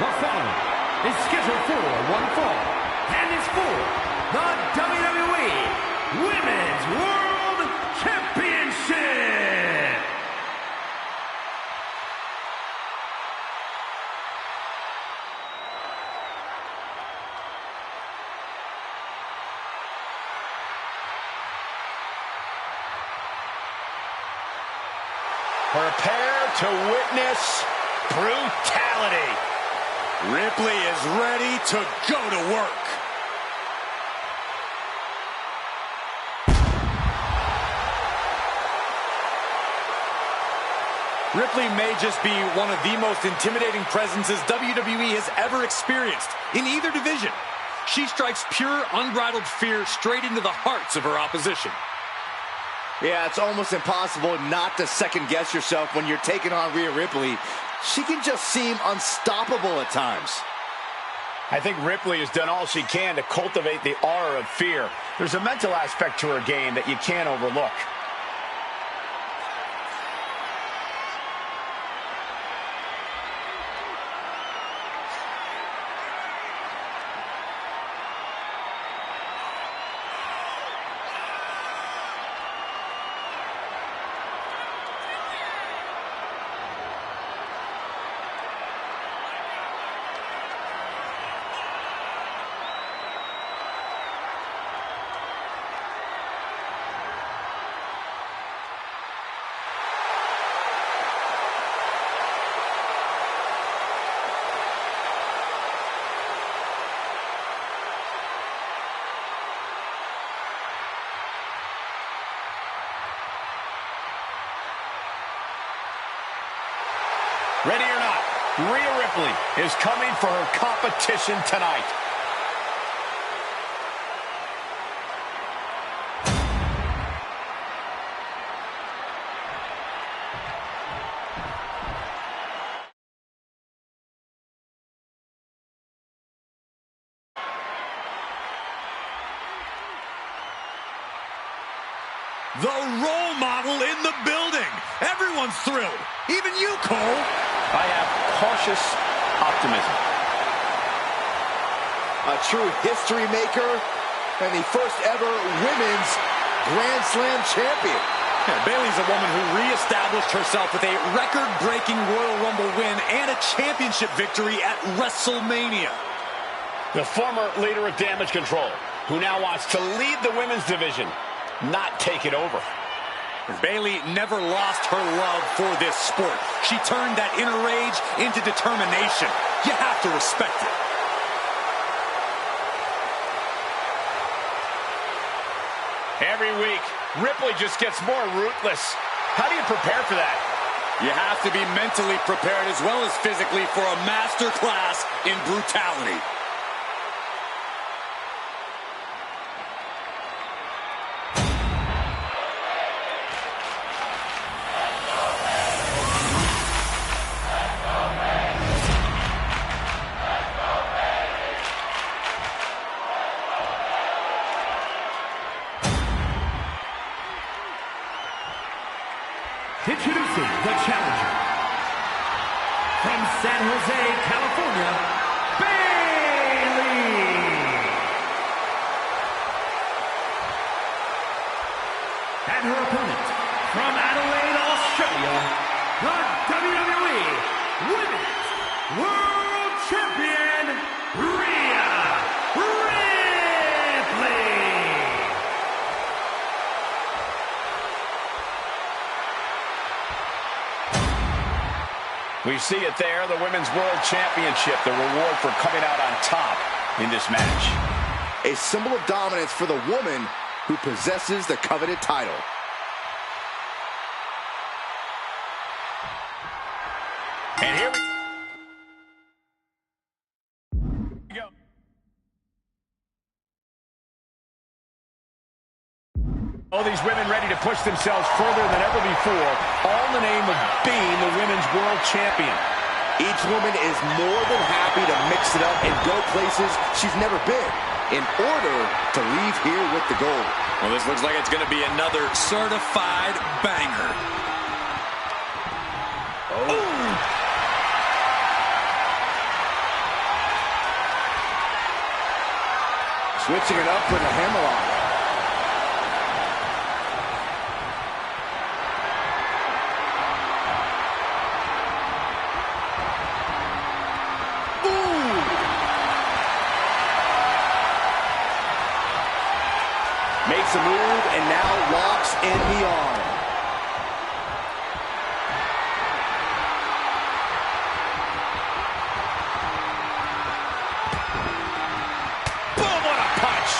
The following is scheduled for one fall and is for the WWE Women's World Championship. Prepare to witness brutality. Ripley is ready to go to work. Ripley may just be one of the most intimidating presences WWE has ever experienced in either division. She strikes pure, unbridled fear straight into the hearts of her opposition. Yeah, it's almost impossible not to second-guess yourself when you're taking on Rhea Ripley. She can just seem unstoppable at times. I think Ripley has done all she can to cultivate the aura of fear. There's a mental aspect to her game that you can't overlook. Ready or not, Rhea Ripley is coming for her competition tonight. The role model in the building. Everyone's thrilled. Even you, Cole. I have cautious optimism. A true history maker and the first ever women's Grand Slam champion. Yeah, Bayley's a woman who reestablished herself with a record-breaking Royal Rumble win and a championship victory at WrestleMania. The former leader of Damage Control, who now wants to lead the women's division, not take it over. Bayley never lost her love for this sport. She turned that inner rage into determination. You have to respect it. Every week, Ripley just gets more ruthless. How do you prepare for that? You have to be mentally prepared as well as physically for a master class in brutality. Introducing the challenger from San Jose, California, Bayley. And her opponent from Adelaide, Australia, the WWE Women's World Champion, Rhea Ripley. We see it there, the Women's World Championship, the reward for coming out on top in this match. A symbol of dominance for the woman who possesses the coveted title. And here we go. All these women ready to push themselves further than ever before, all in the name of being the Women's World Champion. Each woman is more than happy to mix it up and go places she's never been in order to leave here with the gold. Well, this looks like it's going to be another certified banger. Oh. Switching it up with a hammerlock. Makes a move and now locks in the arm. Boom, what a punch.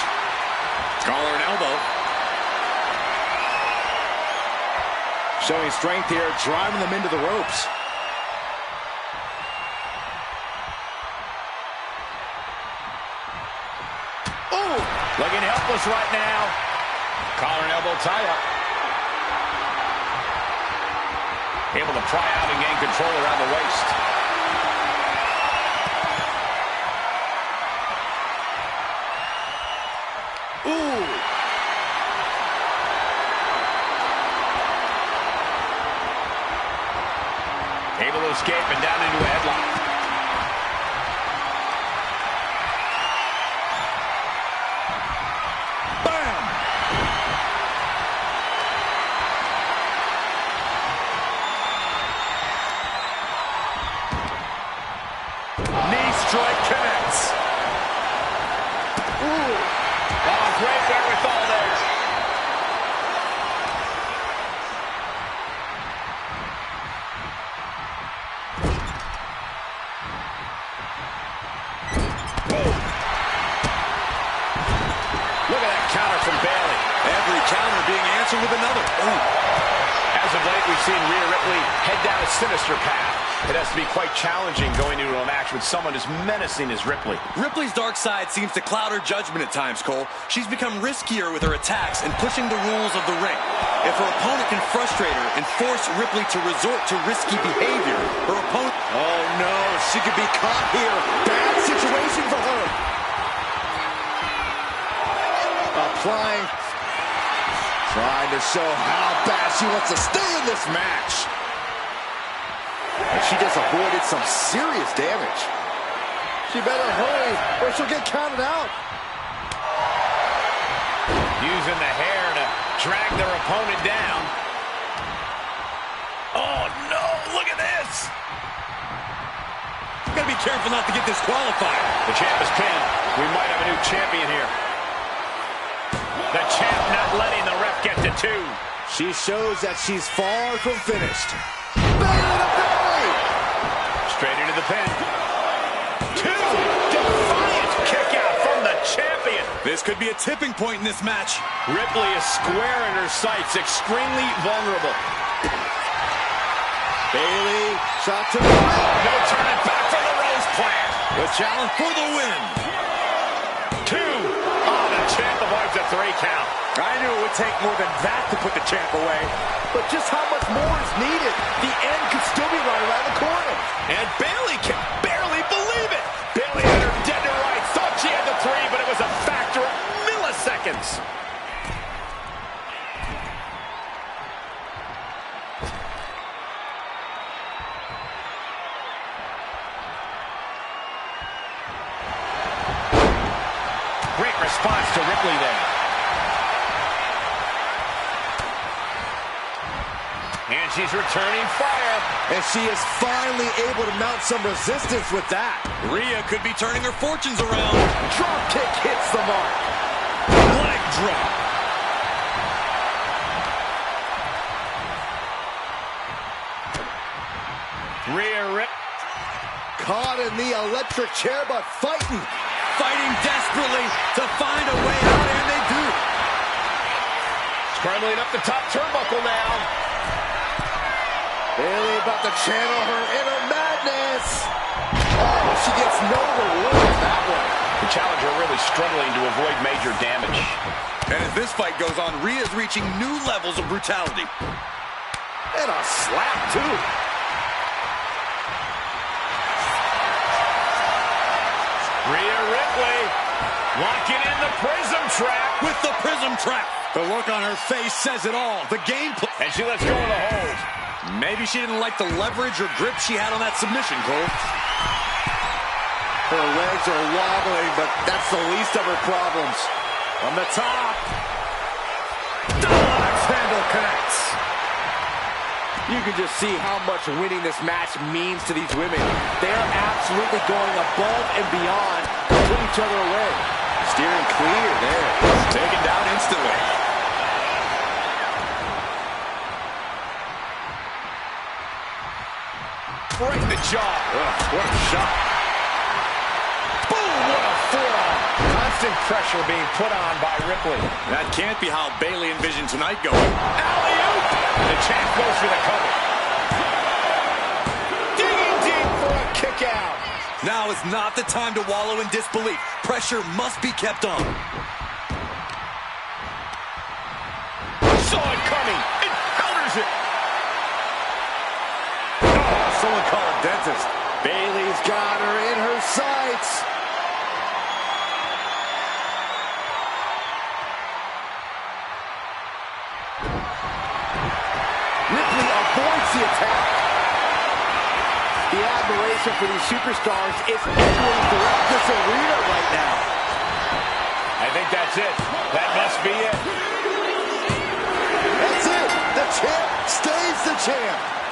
Collar and elbow. Showing strength here, driving them into the ropes. Looking helpless right now. Collar and elbow tie-up. Able to pry out and gain control around the waist. Ooh. Able to escape and down into a headlock. Strike connects. Ooh. Oh, great wherewithal there. Look at that counter from Bayley. Every counter being answered with another. Ooh. As of late, we've seen Rhea Ripley head down a sinister path. It has to be quite challenging going into a match with someone as menacing as Ripley. Ripley's dark side seems to cloud her judgment at times, Cole. She's become riskier with her attacks and pushing the rules of the ring. If her opponent can frustrate her and force Ripley to resort to risky behavior, her opponent... Oh, no. She could be caught here. Bad situation for her. Applying. Trying to show how bad she wants to stay in this match. And she just avoided some serious damage. She better hurry or she'll get counted out. Using the hair to drag their opponent down. Oh, no. Look at this. Gotta be careful not to get disqualified. The champ is pinned. We might have a new champion here. The champ not letting the ref get to 2. She shows that she's far from finished. Belly to belly. Straight into the pin. 2. Defiant kick out from the champion. This could be a tipping point in this match. Ripley is square in her sights, extremely vulnerable. Bayley, shot to the ring. No turning back from the Rose Plant. The challenge for the win. 2. Oh, the champ avoids a 3 count. I knew it would take more than that to put the champ away. But just how much more is needed? The end could still be right around the corner. And Bayley can barely believe it. Bayley had her dead to rights. Thought she had the 3, but it was a factor of milliseconds. Great response to Ripley there. And she's returning fire. And she is finally able to mount some resistance with that. Rhea could be turning her fortunes around. Drop kick hits the mark. Leg drop. Rhea caught in the electric chair, but fighting. Fighting desperately to find a way out, and they do. Scrambling up the top turnbuckle now. Bayley about to channel her inner madness. Oh, she gets no reward on that one. The challenger really struggling to avoid major damage. And as this fight goes on, Rhea's reaching new levels of brutality. And a slap, too. Rhea Ripley locking in the prism trap. With the prism trap. The look on her face says it all. The game plan. And she lets go of the hold. Maybe she didn't like the leverage or grip she had on that submission, Cole. Her legs are wobbling, but that's the least of her problems. From the top. Double axe handle connects. You can just see how much winning this match means to these women. They are absolutely going above and beyond to put each other away. Steering clear there. Taken down instantly. Right in the jaw. What a shot. Boom, what a forearm. Constant pressure being put on by Ripley. That can't be how Bayley envisioned tonight going. Alley-oop. The champ goes for the cover. Digging deep for a kick out. Now is not the time to wallow in disbelief. Pressure must be kept on. Saw it coming. It counters it. Someone call a dentist. Bayley's got her in her sights. Ripley avoids the attack. The admiration for these superstars is echoing throughout this arena right now. I think that's it. That must be it. That's it. The champ stays the champ.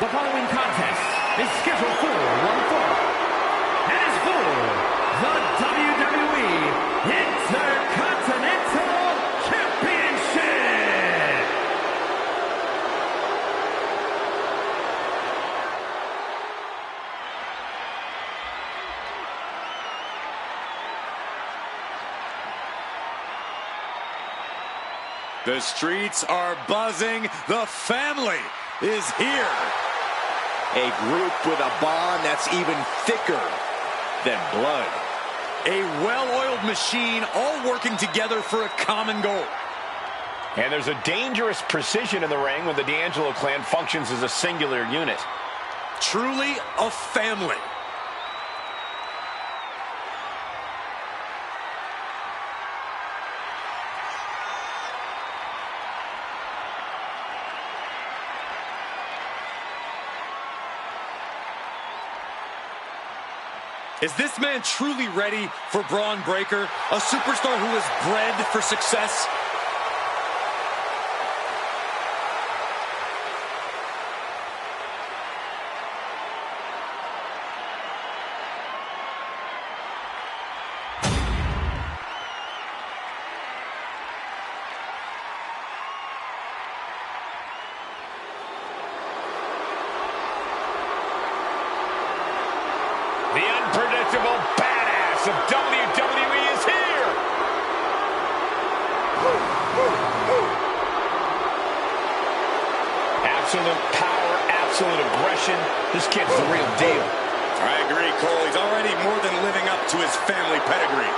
The following contest is scheduled for one fall and is for the WWE Intercontinental Championship. The streets are buzzing. The family is here. A group with a bond that's even thicker than blood. A well-oiled machine, all working together for a common goal. And there's a dangerous precision in the ring when the D'Angelo clan functions as a singular unit. Truly a family. Is this man truly ready for Braun Breaker, a superstar who is bred for success? The unpredictable badass of WWE is here! Absolute power, absolute aggression. This kid's the real deal. I agree, Cole. He's already more than living up to his family pedigree.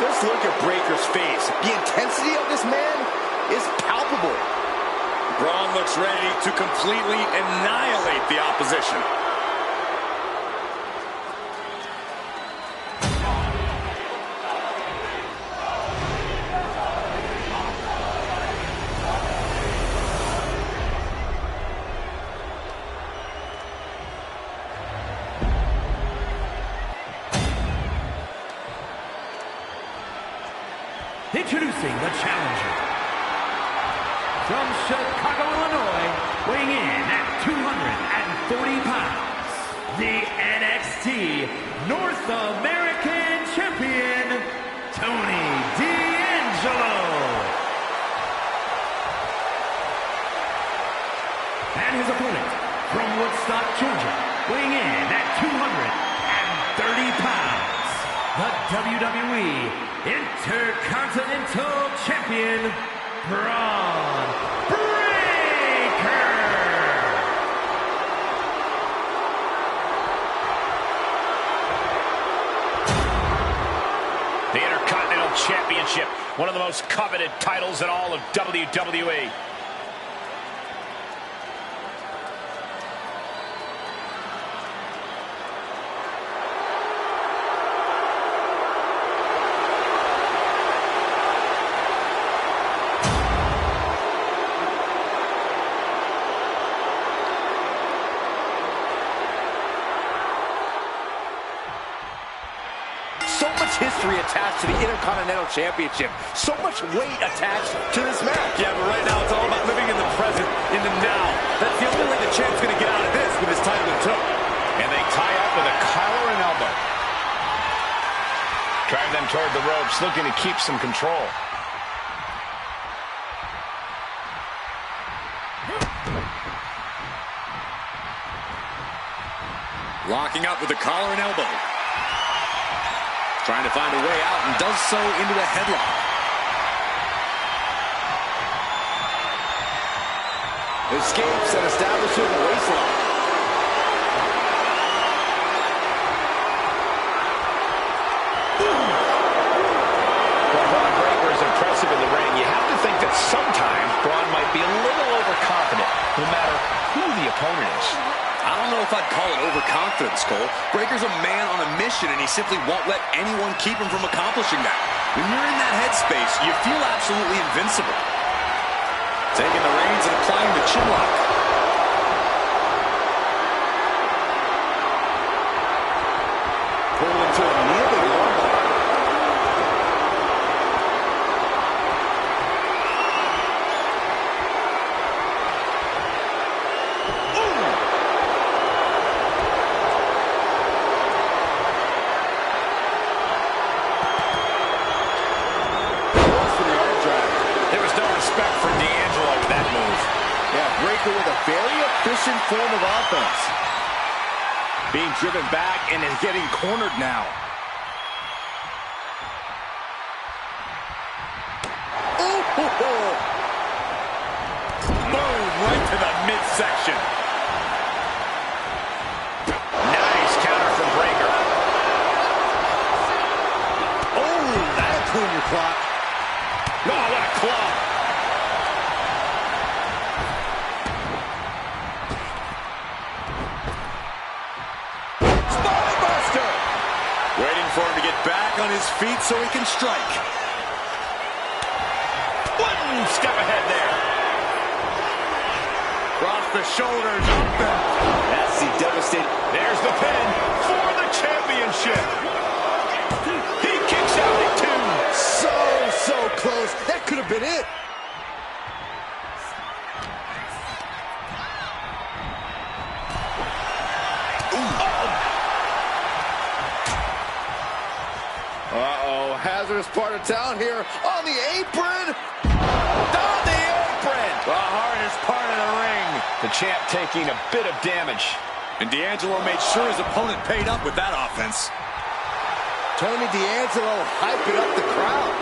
Just look at Breaker's face. The intensity of this man is palpable. Braun looks ready to completely annihilate the opposition. Introducing the challenger. From Chicago, Illinois, weighing in at 240 pounds, the NXT North American Champion, Tony D'Angelo. And his opponent, from Woodstock, Georgia, weighing in at 230 pounds, the WWE Intercontinental Champion, Braun Breaker. The Intercontinental Championship, one of the most coveted titles in all of WWE. So much history attached to the Intercontinental Championship. So much weight attached to this match. Yeah, but right now it's all about living in the present, in the now. That's the only way the champ's going to get out of this with his title in tow. And they tie up with a collar and elbow. Drive them toward the ropes, looking to keep some control. Locking up with the collar and elbow. Trying to find a way out and does so into a headlock. Escapes and establishes a waistlock. Well, Braun Breaker is impressive in the ring. You have to think that sometimes Braun might be a little overconfident, no matter who the opponent is. I don't know if I'd call it overconfidence, Cole. Breaker's a man on a mission, and he simply won't let anyone keep him from accomplishing that. When you're in that headspace, you feel absolutely invincible. Taking the reins and applying the chin lock. Pulled into a kneeling armbar. Respect for D'Angelo with that move. Yeah, Breaker with a very efficient form of offense. Being driven back and is getting cornered now. Boom, right to the midsection. Nice counter from Breaker. Oh, that'll clean your clock. Oh, what a club. Waiting for him to get back on his feet so he can strike. One step ahead there. Across the shoulders, up and... That's the devastating. There's the pin for the championship. He kicks out at 2. So close. That could have been it. Uh-oh, hazardous part of town here on the apron. On the apron. The hardest part of the ring. The champ taking a bit of damage. And D'Angelo made sure his opponent paid up with that offense. Tony D'Angelo hyping up the crowd.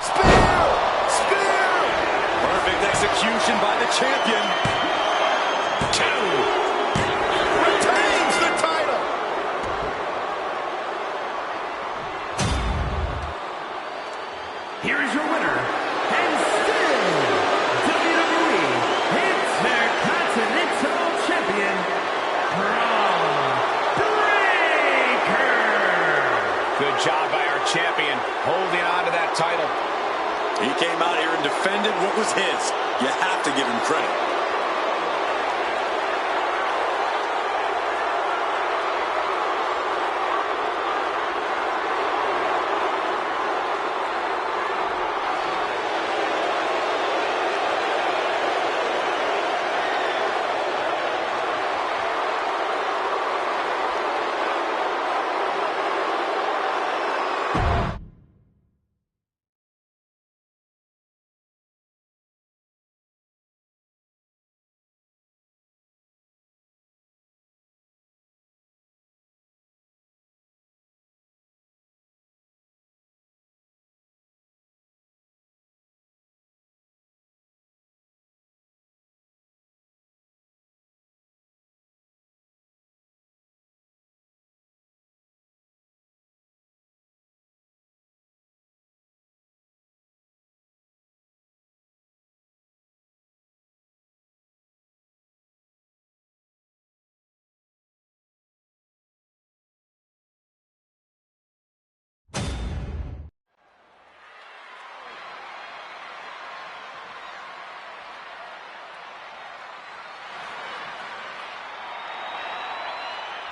Spear! Perfect execution by the champion. 2. Retains the title. out here and defended what was his. You have to give him credit.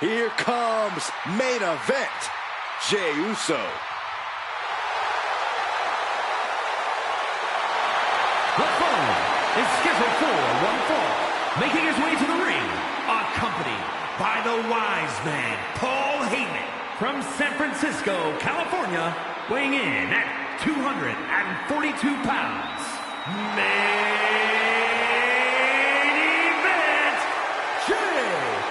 Here comes main event, Jey Uso. The following is scheduled for one fall. Making his way to the ring, accompanied by the wise man, Paul Heyman, from San Francisco, California, weighing in at 242 pounds. Main event, Jey Uso!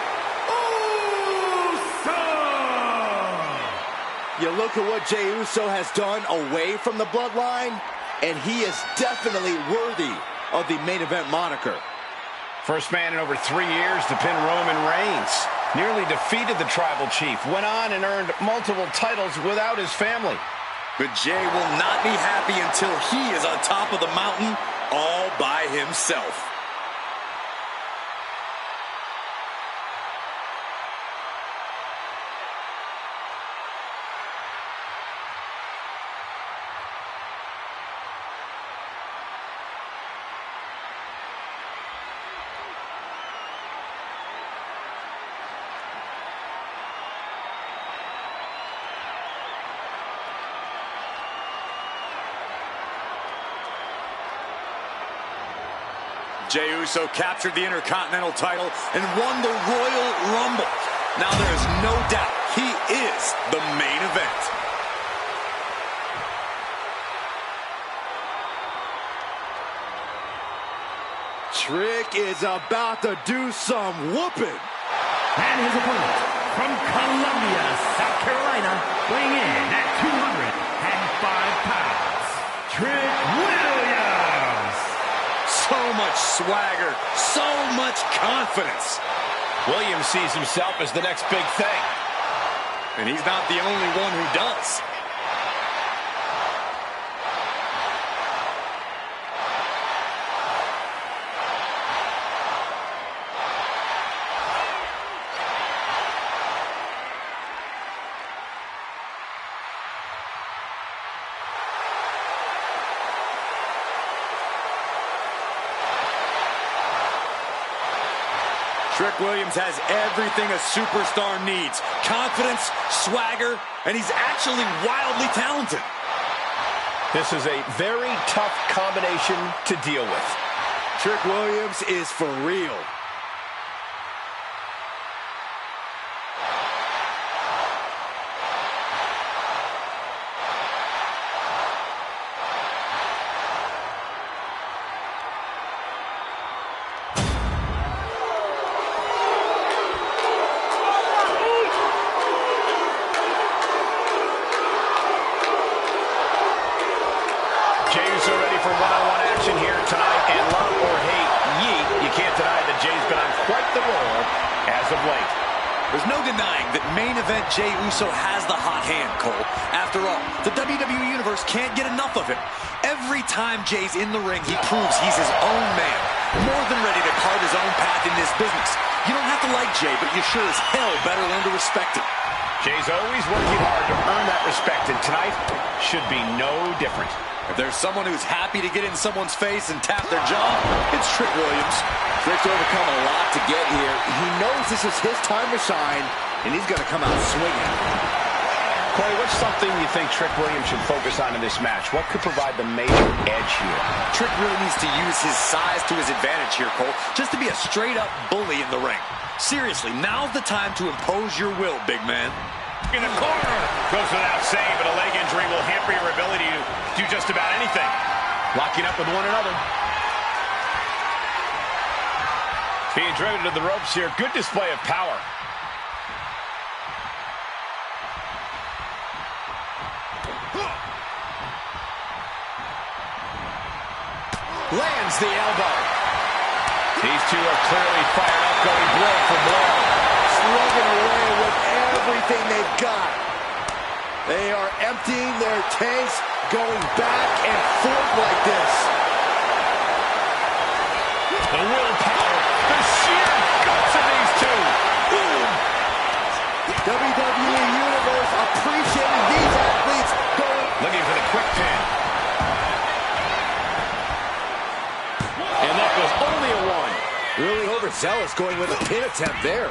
You look at what Jey Uso has done away from the bloodline, and he is definitely worthy of the main event moniker. First man in over 3 years to pin Roman Reigns. Nearly defeated the tribal chief. Went on and earned multiple titles without his family. But Jey will not be happy until he is on top of the mountain all by himself. Jey Uso captured the Intercontinental title and won the Royal Rumble. Now there is no doubt he is the main event. Trick is about to do some whooping. And his opponent, from Columbia, South Carolina, weighing in at 205 pounds, Trick Williams. So much swagger, so much confidence. Williams sees himself as the next big thing. And he's not the only one who does. Trick Williams has everything a superstar needs. Confidence, swagger, and he's actually wildly talented. This is a very tough combination to deal with. Trick Williams is for real. For one-on-one action here tonight, and love or hate Yeet, you can't deny that Jey's been on quite the roll as of late. There's no denying that main event Jey Uso has the hot hand, Cole. After all, the WWE Universe can't get enough of him. Every time Jey's in the ring, he proves he's his own man. More than ready to carve his own path in this business. You don't have to like Jey, but you sure as hell better learn to respect him. Jey's always working hard to earn that respect, and tonight should be no different. If there's someone who's happy to get in someone's face and tap their jaw, it's Trick Williams. Trick's overcome a lot to get here. He knows this is his time to shine, and he's going to come out swinging. Corey, what's something you think Trick Williams should focus on in this match? What could provide the major edge here? Trick really needs to use his size to his advantage here, Cole, just to be a straight-up bully in the ring. Seriously, now's the time to impose your will, big man. In the corner. Goes without saying, but a leg injury will hamper your ability to do just about anything. Locking up with one another. Being driven to the ropes here. Good display of power. Lands the elbow. These two are clearly fired up, going blow for blow. Slugging away with everything they've got. They are emptying their tanks, going back and forth like this. The willpower, the sheer guts of these two. WWE Universe appreciating these athletes going. Looking for the quick pin. And that was only a one. Really overzealous going with a pin attempt there.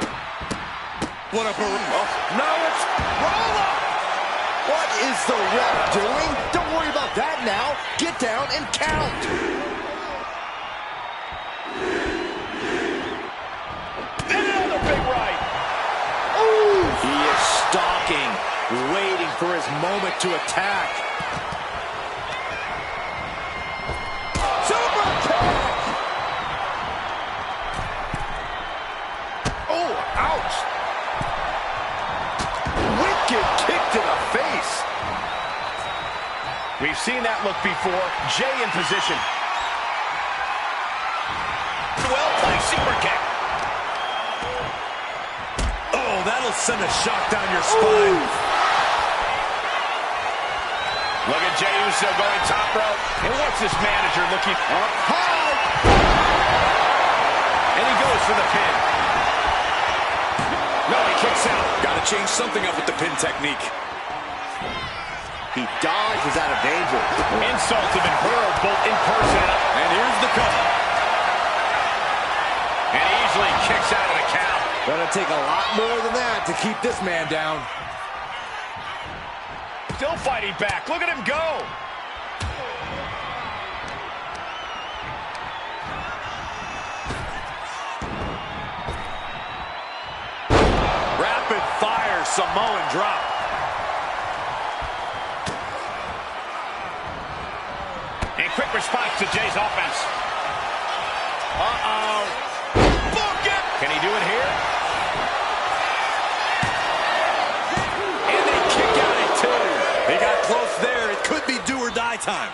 What a Now it's roll up. What is the ref doing? Don't worry about that now. Get down and count. And another big right. Ooh. He is stalking, waiting for his moment to attack. Super kick. Oh, ouch. Wicked kick to the face. We've seen that look before. Jay in position. Well played super kick. Oh, that'll send a shock down your spine. Ooh. Look at Jey Uso going top rope. And what's this manager looking Up high. And he goes for the pin. No, he kicks out. Got to change something up with the pin technique. He dodges out of danger. Insults have been hurled both in person And here's the cover. and easily kicks out of the count. Gonna take a lot more than that to keep this man down. Still fighting back. Look at him go. Rapid fire Samoan drop. And quick response to Jay's offense. Uh-oh. Book it! Can he do it here? And they kick out at two. They got close there. It could be do or die time.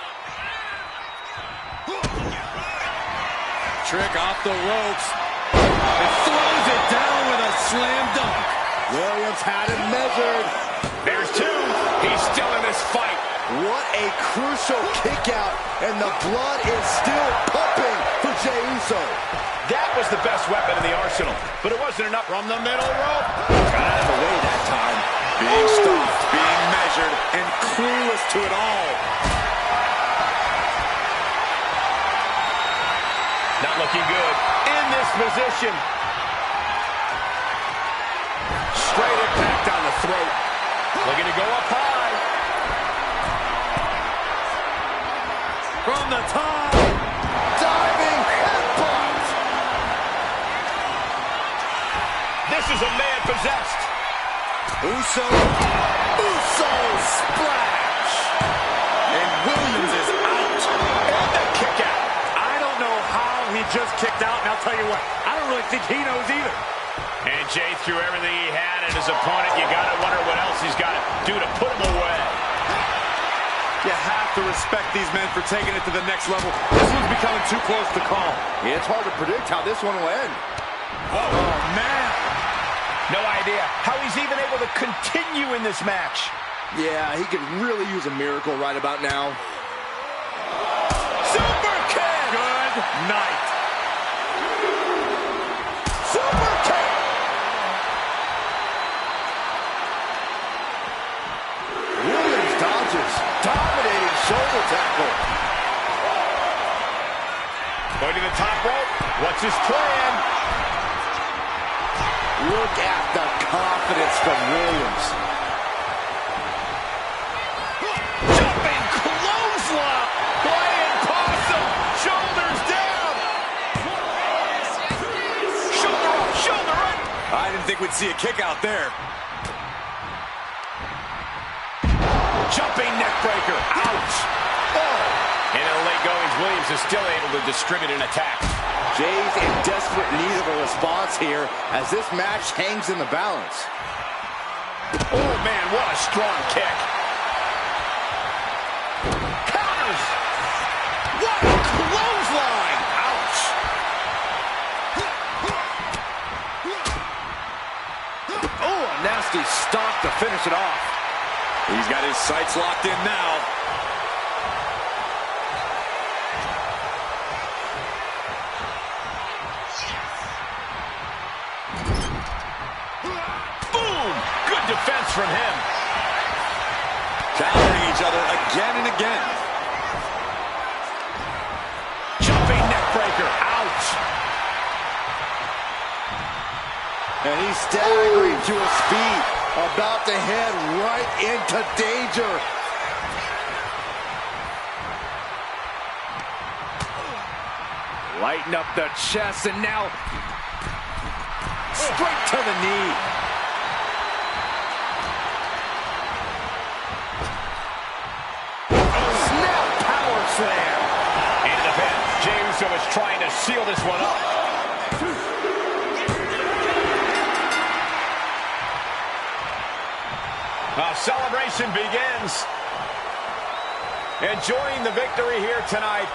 Trick off the ropes. And throws it down with a slam dunk. Williams had him measured. There's two. He's still in this fight. What a crucial kick out, and the blood is still pumping for Jey Uso. That was the best weapon in the arsenal, but it wasn't enough from the middle rope. Got out of the way that time. Being stopped, being measured, and clueless to it all. Not looking good in this position. Straight impact down the throat. Looking to go up high. From the top. Diving headbutt. This is a man possessed. Uso. Uso splash. And Williams is out. And the kick out. I don't know how he just kicked out, and I'll tell you what, I don't really think he knows either. And Jay threw everything he had at his opponent. You got to wonder what else he's got to do to put him away. You have to respect these men for taking it to the next level. This one's becoming too close to call. It's hard to predict how this one will end. Oh, man. No idea how he's even able to continue in this match. Yeah, he could really use a miracle right about now. Super kick. Good night. Super kick. Williams dodges. Dominating shoulder tackle. Going to the top rope. What's his plan? Look at the confidence from Williams. Jumping clothesline. Flying possum. Shoulders down. Shoulder up, shoulder up. I didn't think we'd see a kick out there. Jumping neck breaker. Ouch. Oh. And in the late goings, Williams is still able to distribute an attack. Jay's in desperate need of a response here as this match hangs in the balance. Oh, man, what a strong kick. Counters. What a clothesline. Ouch. Oh, a nasty stomp to finish it off. He's got his sights locked in now. Defense from him. Countering each other again and again. Jumping neck breaker. Ouch. And he's staggering to his feet, about to head right into danger. Lighten up the chest, and now straight to the knee. So is trying to seal this one up. Celebration begins. Enjoying the victory here tonight.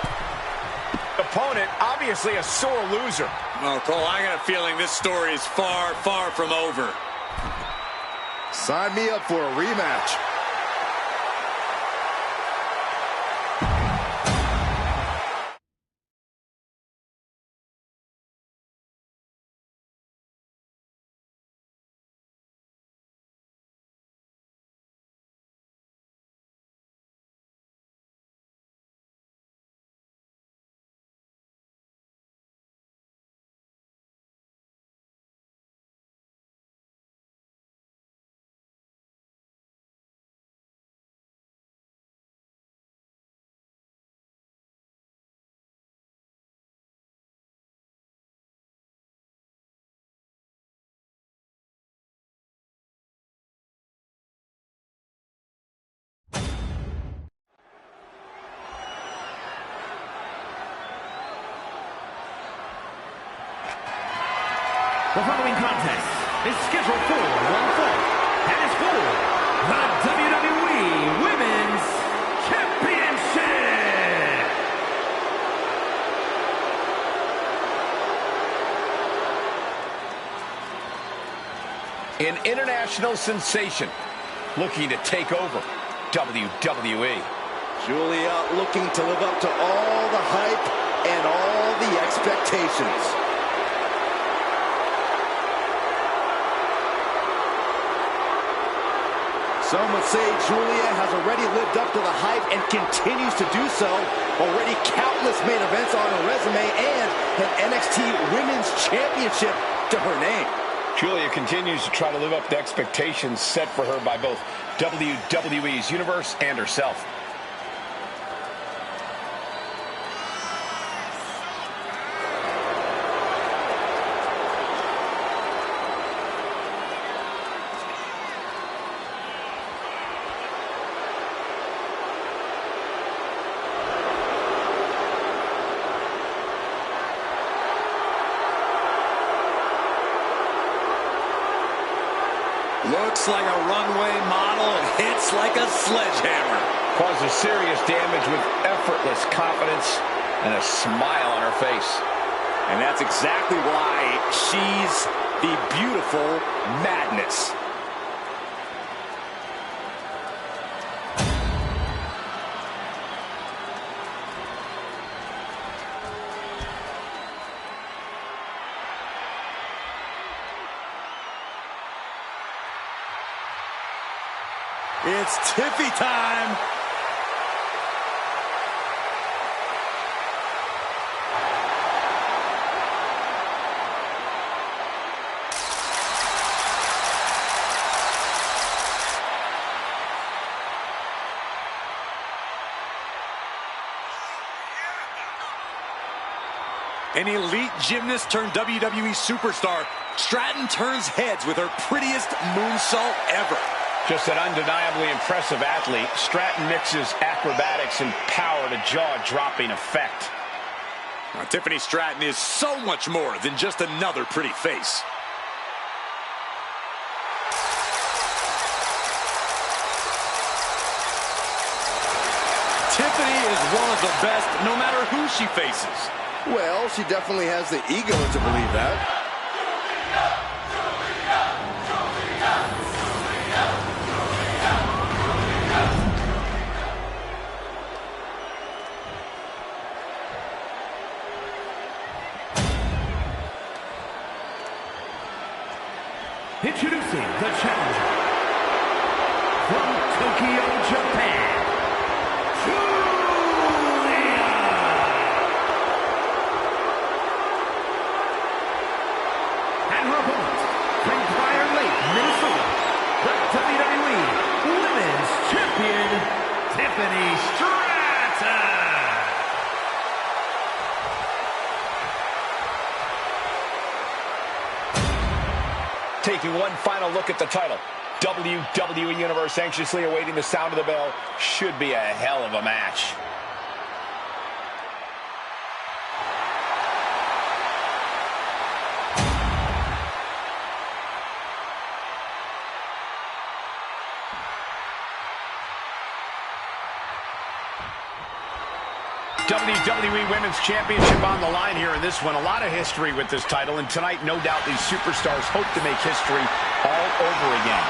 Opponent, obviously a sore loser. Well, Cole, I got a feeling this story is far, far from over. Sign me up for a rematch. The following contest is scheduled for one fall, and is for the WWE Women's Championship. An international sensation looking to take over WWE. Julia looking to live up to all the hype and all the expectations. Some would say Julia has already lived up to the hype and continues to do so. Already countless main events on her resume and an NXT Women's Championship to her name. Julia continues to try to live up to expectations set for her by both WWE's universe and herself. Looks like a runway model and hits like a sledgehammer. Causes serious damage with effortless confidence and a smile on her face. And that's exactly why she's the beautiful madness. It's Tiffy time. An elite gymnast turned WWE superstar, Stratton turns heads with her prettiest moonsault ever. Just an undeniably impressive athlete. Stratton mixes acrobatics and power to jaw-dropping effect. Now, Tiffany Stratton is so much more than just another pretty face. Tiffany is one of the best, no matter who she faces. Well, she definitely has the ego to believe that. Introducing the challenger from Tokyo, Japan, and her opponent from Prior Lake, Minnesota, the WWE Women's Champion, Tiffany Stratton. Taking one final look at the title. WWE Universe anxiously awaiting the sound of the bell. Should be a hell of a match. WWE Women's Championship on the line here in this one. A lot of history with this title, and tonight, no doubt, these superstars hope to make history all over again.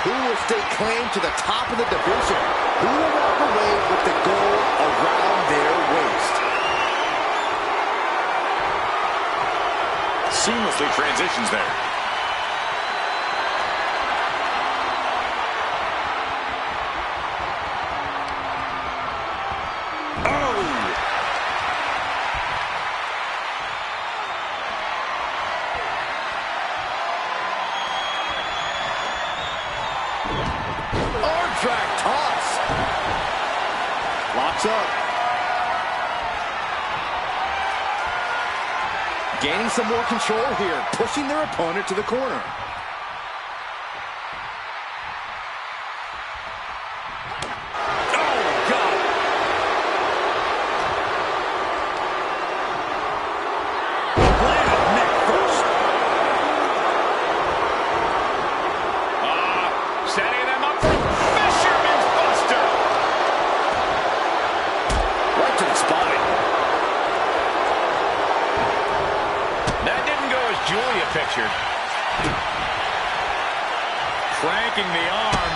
Who will stake claim to the top of the division? Who will walk away with the gold around their waist? Seamlessly transitions there. Track toss. Locks up. Gaining some more control here, pushing their opponent to the corner. Pictured. Cranking the arm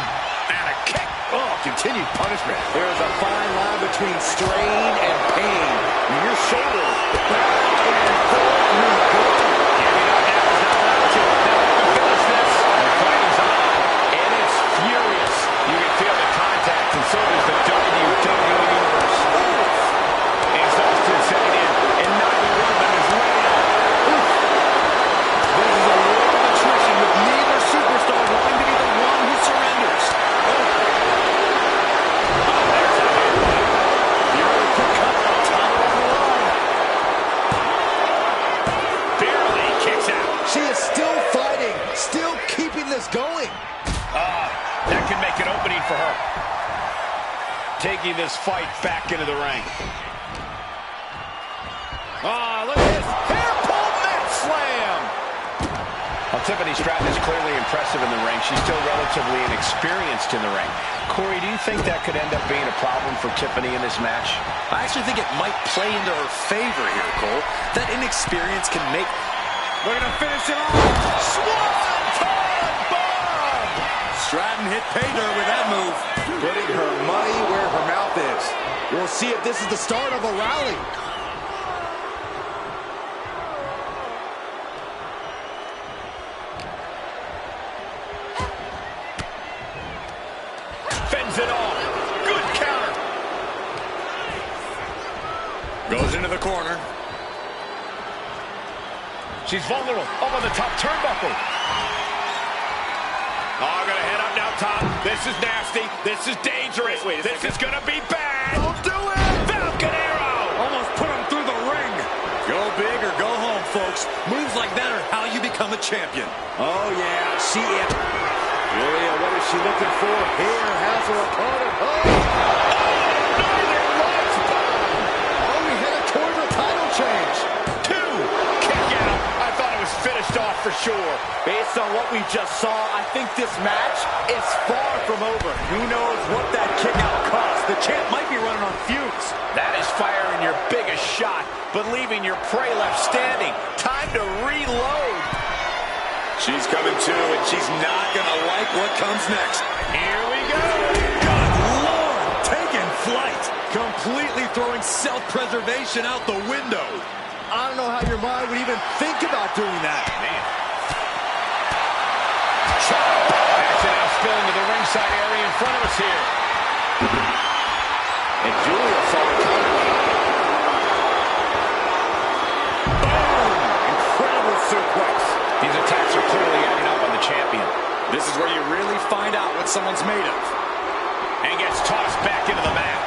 and a kick. Oh, continued punishment. There is a fine line between strain and pain. Your shoulder back and forth. Giving up now is not allowed to. Now finish this. The fight is on, and it's furious. You can feel the contact, and so does the WWE Universe. Exhaustion setting in, and neither one of them is ready up. With neither superstar wanting to be the one who surrenders. There's a headbutt. The earth cut on top of the line. Barely kicks out. She is still fighting, still keeping this going. That could make an opening for her. Taking this fight back into the ring. Look at this. Hair pull net slam. Well, Tiffany Stratton is clearly impressive in the ring. She's still relatively inexperienced in the ring. Corey, do you think that could end up being a problem for Tiffany in this match? I actually think it might play into her favor here, Cole. That inexperience can make... We're going to finish it off. Swanton bomb. Stratton hit pay dirt with that move. Putting her money where her mouth is. We'll see if this is the start of a rally. Fends it off. Good counter. Goes into the corner. She's vulnerable. Up on the top turnbuckle. Oh, gonna head up now top. This is nasty. This is dangerous. This is gonna be bad. Don't do it. Falcon arrow. Almost put him through the ring. Go big or folks. Moves like that are how you become a champion. Oh, yeah, she is. Julia, what is she looking for here? Has her opponent. Oh, Northern Lights bomb. Oh, we headed toward the title change. 2, kick out. I thought it was finished off for sure. Based on what we just saw, I think this match is far from over. Who knows what that kick out cost? The champ might be running on fumes. That is firing your biggest shot, but leaving your prey left standing. Time to reload. She's coming to, and she's not going to like what comes next. Here we go. Good Lord, taking flight. Completely throwing self-preservation out the window. I don't know how your mind would even think about doing that. Man. Action now spilling to the ringside area in front of us here. And Julia saw it coming. Boom! Incredible suplex. These attacks are clearly adding up on the champion. This is where you really find out what someone's made of. And gets tossed back into the mat.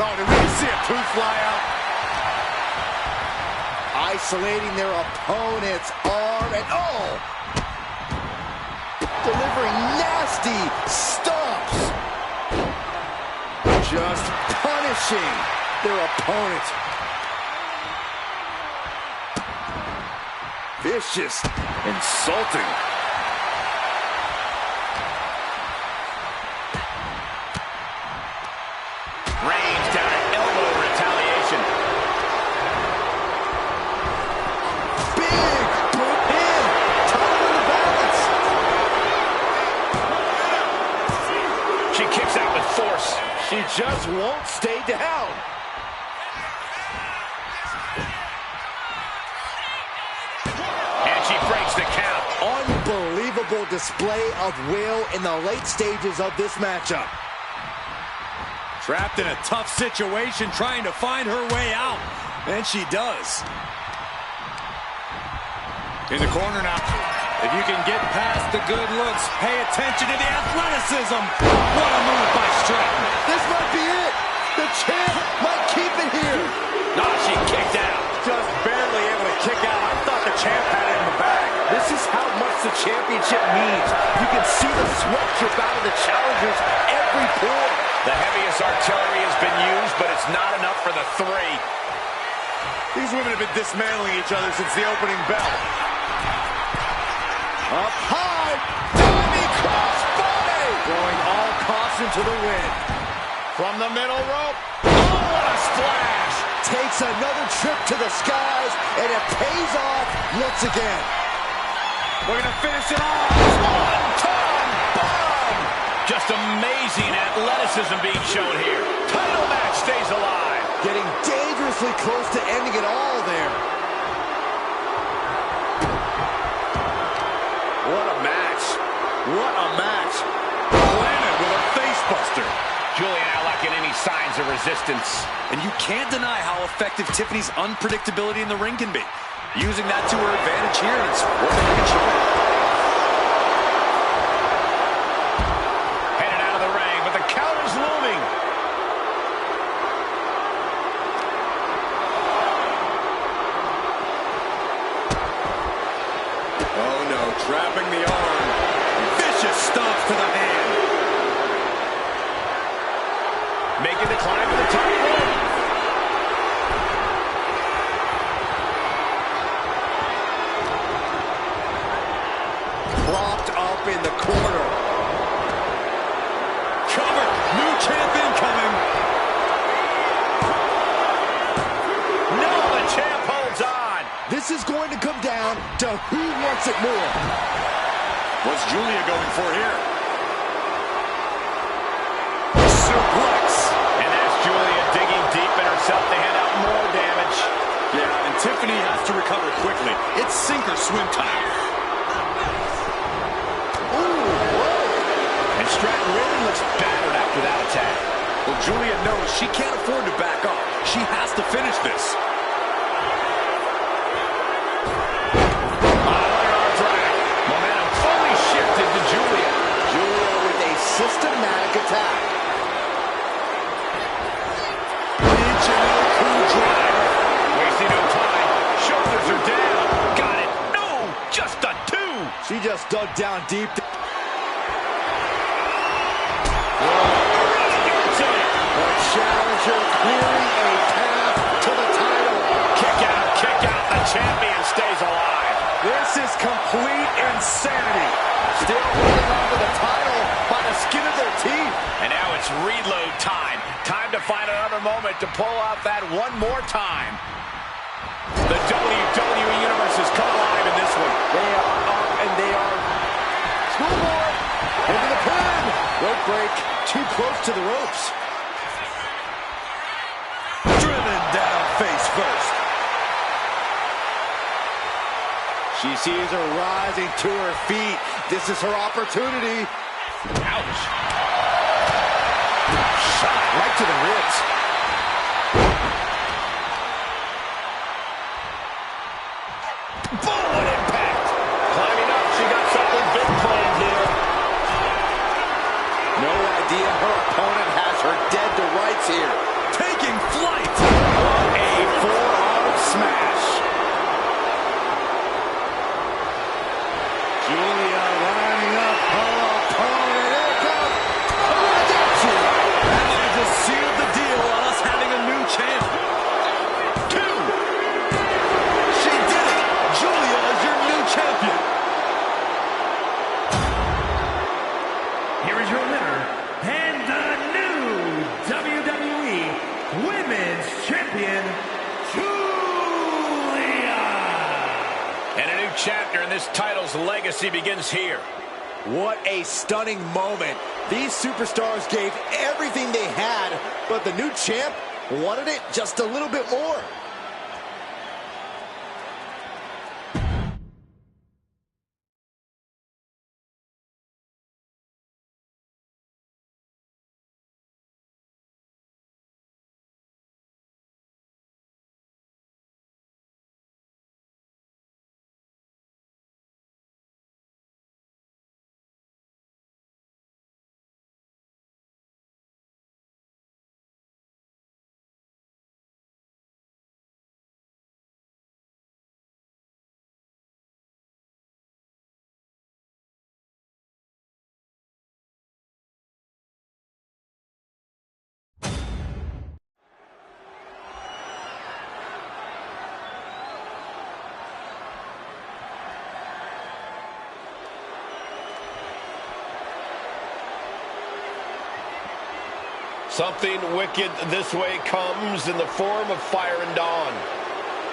Oh, did we see a tooth fly out? Isolating their opponent's arm and delivering nasty stomps. Just punishing their opponent. Vicious, insulting. Range down an elbow retaliation. Big boot in. Title in the balance. She kicks out with force. She just won't stay down. And she breaks the count. Unbelievable display of will in the late stages of this matchup. Trapped in a tough situation, trying to find her way out. And she does. In the corner now. If you can get past the good looks, pay attention to the athleticism. What a move by Stratton. This might be it. The champ might keep it here. Oh, she kicked out. Just barely able to kick out. I thought the champ had it in the bag. This is how much the championship means. You can see the sweat drip out of the challengers every pore. The heaviest artillery has been used, but it's not enough for the 3. These women have been dismantling each other since the opening bell. Up high. Diving crossbody. Throwing all caution to the wind. From the middle rope. Oh, what a splash. Takes another trip to the skies, and it pays off once again. We're going to finish it off. One-ton bomb. Just amazing athleticism being shown here. Title match stays alive. Getting dangerously close to ending it all there. What a match. What a match. Landed with a face buster. Julia not lacking any signs of resistance. And you can't deny how effective Tiffany's unpredictability in the ring can be. Using that to her advantage here, and it's worth making sure. Headed out of the ring, but the count is looming. Oh no, trapping the arm. Vicious stomps to the hand. Making the climb to the top rope. Propped up in the corner. Cover. New champ incoming. No, the champ holds on. This is going to come down to who wants it more. What's Julia going for here? Suplex. And that's Julia digging deep in herself to hand out more damage. Yeah, and Tiffany has to recover quickly. It's sink or swim time. And Stratton really looks battered after that attack. Well, Julia knows she can't afford to back off. She has to finish this. Momentum fully shifted to Julia. She just dug down deep. The challenger clearing a path to the title. Kick out. The champion stays alive. This is complete insanity. Still holding on to the title by the skin of their teeth. And now it's reload time. Time to find another moment to pull out that one more time. The WWE Universe is come alive in this one. They are up and they are Schoolboy into the pin. Rope break. Too close to the ropes. Driven down face first. She sees her rising to her feet. This is her opportunity. Ouch. Shot right to the ribs. Boom, what impact. Climbing up, she got something big planned here. No idea her opponent has her dead to rights here. Taking flight. A forearm smash. Julia lining up her opponent. Here it comes. That might just seal the deal on us having a new champ. 2. She did it. Julia is your new champion. Here is your winner, and the new WWE Women's Champion, Julia. And a new chapter in this title's legacy begins here. What a stunning moment. These superstars gave everything they had, but the new champ wanted it just a little bit more. Something wicked this way comes in the form of Fire and Dawn.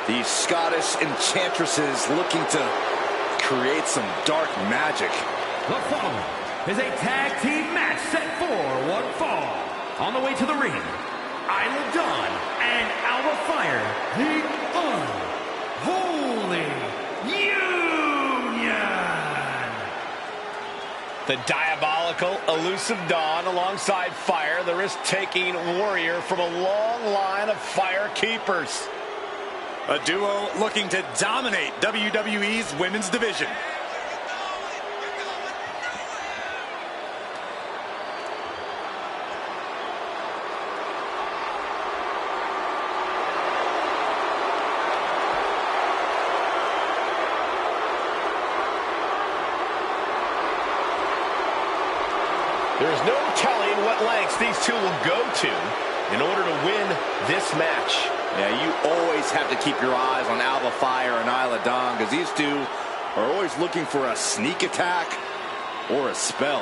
These Scottish enchantresses looking to create some dark magic. The following is a tag team match set for one fall. On the way to the ring, Isla Dawn and Alba Fire, the Unholy Union. The diabolical, elusive Dawn alongside Fire, the risk-taking warrior from a long line of Fire keepers. A duo looking to dominate WWE's women's division. There's no telling what lengths these two will go to in order to win this match. Yeah, you always have to keep your eyes on Alba Fire and Isla Dawn, because these two are always looking for a sneak attack or a spell.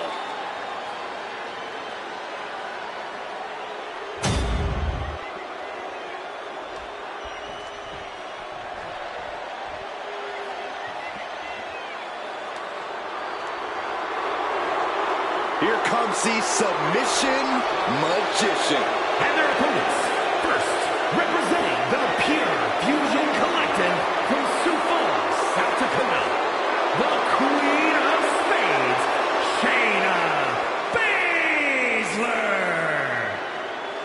Here comes the submission magician. And their opponents, first, representing the Pure Fusion Collective from Sioux Falls, South Dakota, the Queen of Spades, Shayna Baszler.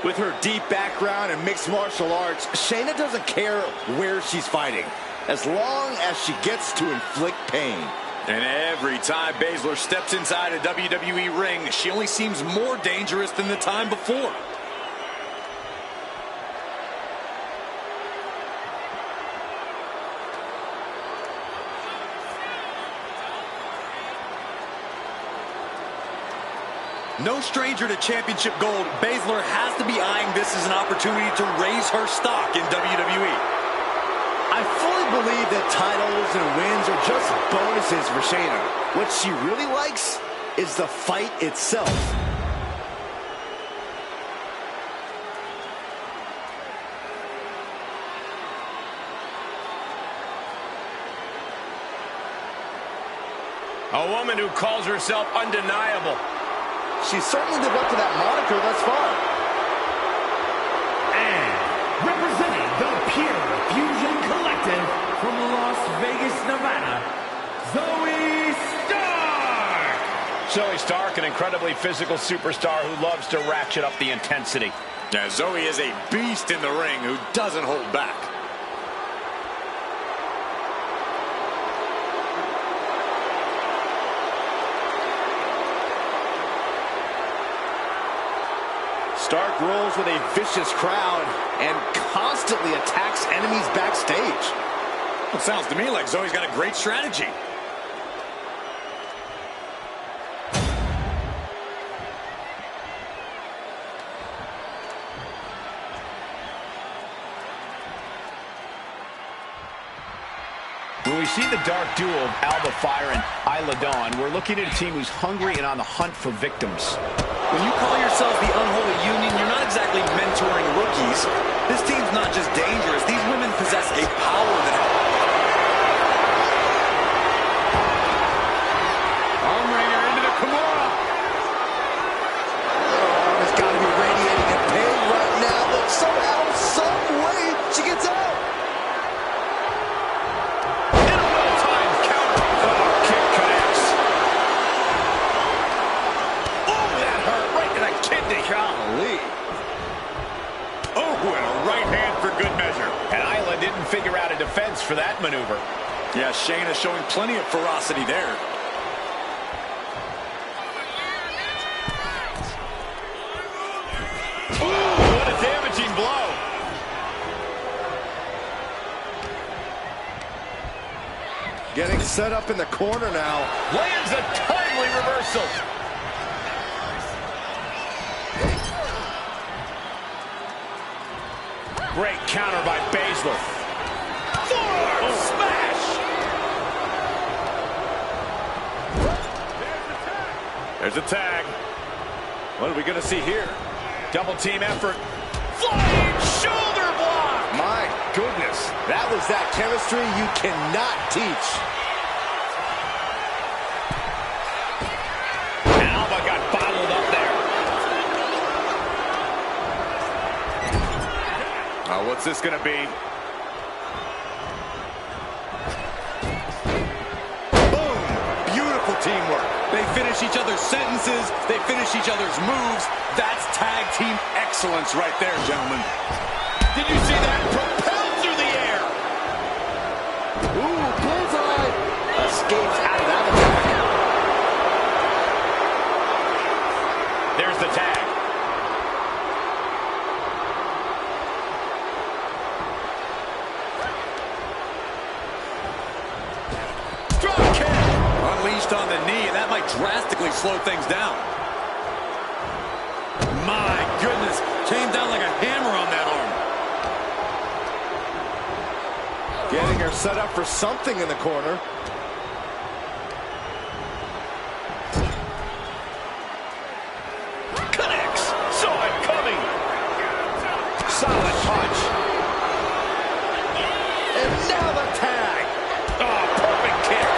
With her deep background in mixed martial arts, Shayna doesn't care where she's fighting, as long as she gets to inflict pain. And every time Baszler steps inside a WWE ring, she only seems more dangerous than the time before. No stranger to championship gold, Baszler has to be eyeing this as an opportunity to raise her stock in WWE. I fully believe that titles and wins are just bonuses for Shayna. What she really likes is the fight itself. A woman who calls herself undeniable. She's certainly lived up to that moniker thus far. And representing the Pure Fusion Collective from Las Vegas, Nevada, Zoe Stark! Zoe Stark, an incredibly physical superstar who loves to ratchet up the intensity. Yeah, Zoe is a beast in the ring who doesn't hold back. Stark rolls with a vicious crowd and constantly attacks enemies backstage. It sounds to me like Zoe's got a great strategy. When we see the dark duo of Alba Fire and Isla Dawn, we're looking at a team who's hungry and on the hunt for victims. When you call yourself the Unholy Union, you're not exactly mentoring rookies. This team's not just dangerous. These women possess a power that... Armbringer into the Kimura. Oh, it's got to be radiating in pain right now, but somehow, some way, she gets out. Golly. Oh, and a right hand for good measure. And Isla didn't figure out a defense for that maneuver. Yeah, Shayna showing plenty of ferocity there. Ooh, what a damaging blow. Getting set up in the corner now. Lands a timely reversal. Great counter by Baszler. Forearm smash! There's a tag. What are we going to see here? Double team effort. Flying shoulder block! My goodness, that was that chemistry you cannot teach. Alba got bottled up there. What's this going to be? Boom! Beautiful teamwork. They finish each other's sentences. They finish each other's moves. That's tag team excellence right there, gentlemen. Did you see that? Propelled through the air. Ooh, bullseye. Escapes out of that attack. There's the tag. On the knee, and that might drastically slow things down. My goodness, came down like a hammer on that arm. Getting her set up for something in the corner. Connects. Saw it coming. Solid punch. And now the tag. Oh, perfect kick.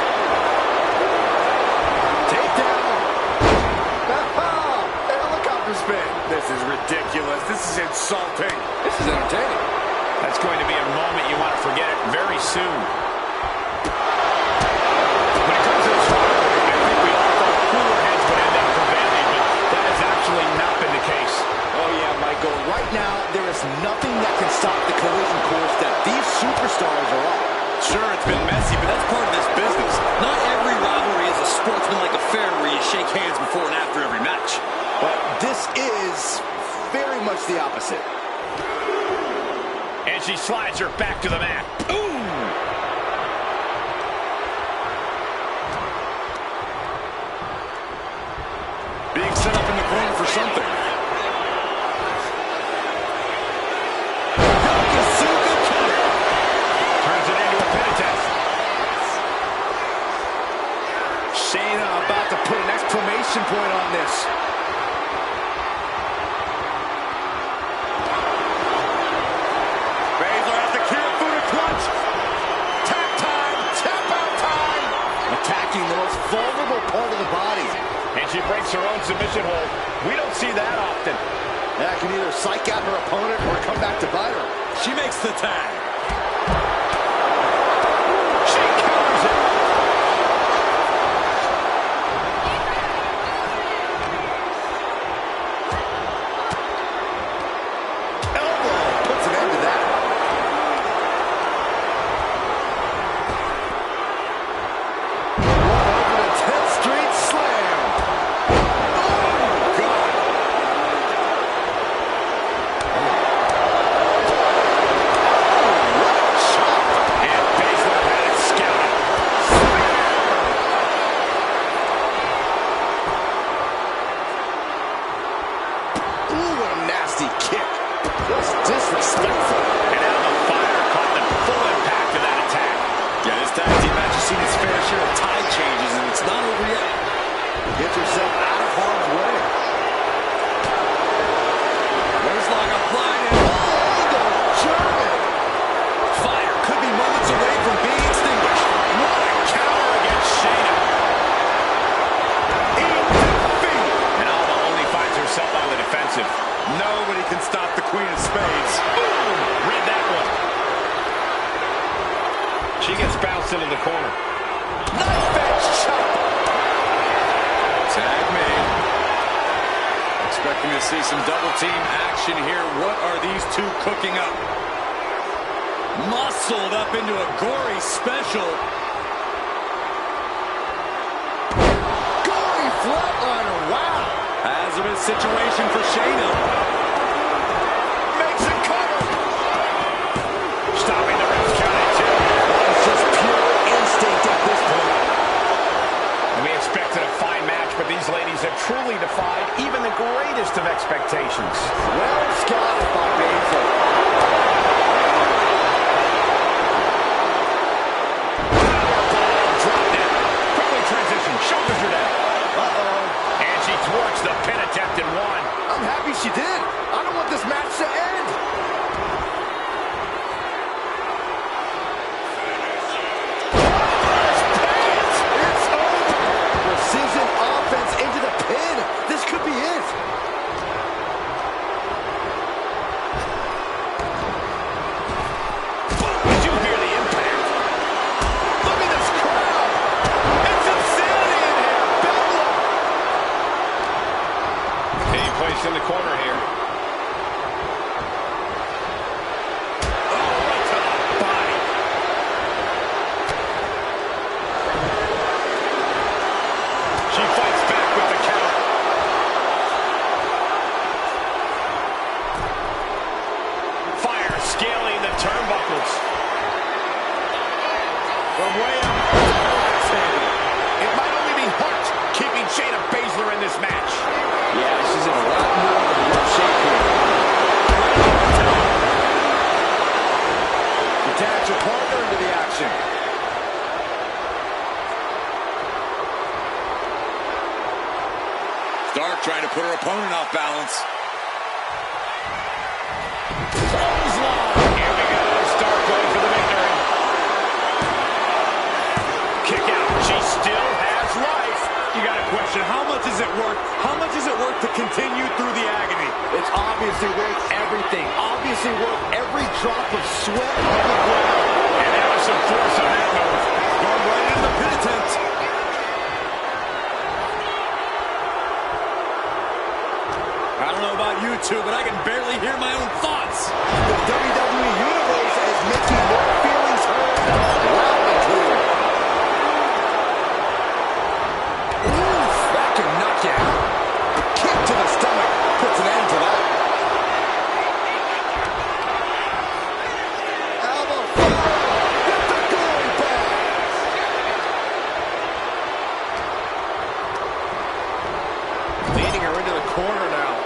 Spin. This is ridiculous. This is insulting. This is entertaining. That's going to be a moment you want to forget it very soon. When it comes to this rivalry, I think we all thought cooler heads would end up prevailing, but that has actually not been the case. Oh yeah, Michael. Right now, there is nothing that can stop the collision course that these superstars are on. Sure, it's been messy, but that's part of this business. Not every rivalry is a sportsmanlike affair where you shake hands before and after every match. But this is very much the opposite. And she slides her back to the mat. Ooh! Being set up in the corner. Shayna about to put an exclamation point on this. Baszler has the Kirifuda clutch. Tap time, tap out time. Attacking the most vulnerable part of the body. And she breaks her own submission hold. We don't see that often. That can either psych out her opponent or come back to bite her. She makes the tag. She counters it. Elbow puts an end to that. One over the 10th Street Slam. Oh, God. And Baszler had it scouted. Ooh, what a nasty kick. Just disrespectful. And now the Fire caught the full impact of that attack. Yeah, this tag team match has seen its fair share of tide changes, and it's not over yet. Get yourself out of harm's way. Waistlock applied, and Oh, the German. fire could be moments away from being extinguished. What a counter against Shayna. Eat defeat. And Alba only finds herself on the defensive. Nobody can stop the Queen of Spades. Boom! Read that one. She gets bounced into the corner. Knife edge chop. Tag made. Expecting to see some double team action here. What are these two cooking up? Muscled up into a gory special. Gory flatliner. Wow. Hazardous situation for Shayna. Makes it cover. Stopping the ref's count at 2. It's just pure instinct at this point. And we expected a fine match, but these ladies have truly defied even the greatest of expectations. Well scouted by Baszler. Dropped it. Quickly transition. Shoulders her down. Uh-oh. And she thwarts the pin attempt and won. I'm happy she did. I don't want this match to end. It's over. Precision offense into the pin. This could be it. Did you hear the impact? Look at this crowd. It's insanity in here. Bedlam. Being placed in the corner here. Oh, right to the body. She fights back with the count. Fire scaling the turnbuckles. From way up. It might only be heart keeping Shayna Baszler in this match. Yeah, she's in a lot more of a rough shape here. Detach your partner into the action. Stark trying to put her opponent off balance. Here we go. Stark going for the victory. Kick out. She still has life. You got to question, how much is it worth? How much is it worth to continue through the agony? It's obviously worth everything. Obviously worth every drop of sweat on the ground. And there was some force on that move. Going right into the pin attempt. I don't know about you two, but I can barely hear my own thoughts. The WWE Universe is making their feelings heard loud and clear. Oof, that can knock you out. The kick to the stomach puts an end to that. Elbow fire with the goalie bomb. Leading her into the corner now.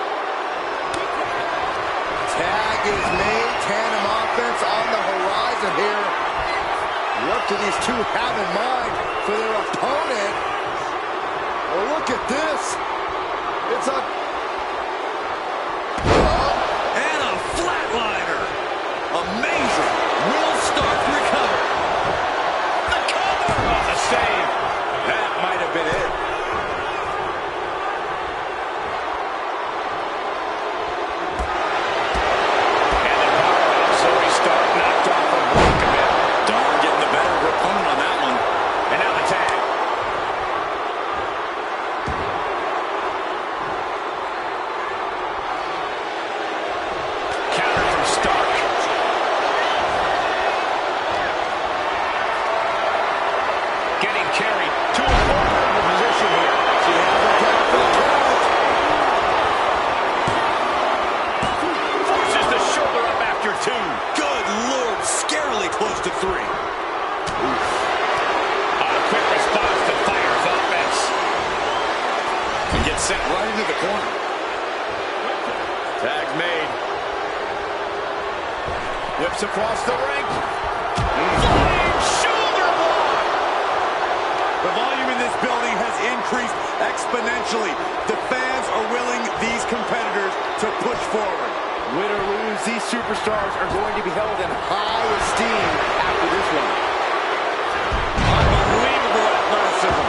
Tag is made. Tandem offense on the horizon here. What do these two have in mind for their opponent? this. It's a... And a flatliner. Amazing. Will Stark recover? The cover. Oh, the save. That might have been it. And the powerhouse Zoe Stark knocked off her block a bit. Darn, getting the better of her opponent on that one. And now the tag. Counter from Stark. Getting carried to a vulnerable position here. She has a tap for the count. Forces the shoulder up after two. Good Lord, scarily close to 3. A quick response to Fire's offense. And gets sent right into the corner. Tag's made. Whips across the ring. Flying shoulder block. The volume in this building has increased exponentially. The fans are willing these competitors to push forward. Win or lose, these superstars are going to be held in high esteem after this one. Unbelievable athleticism.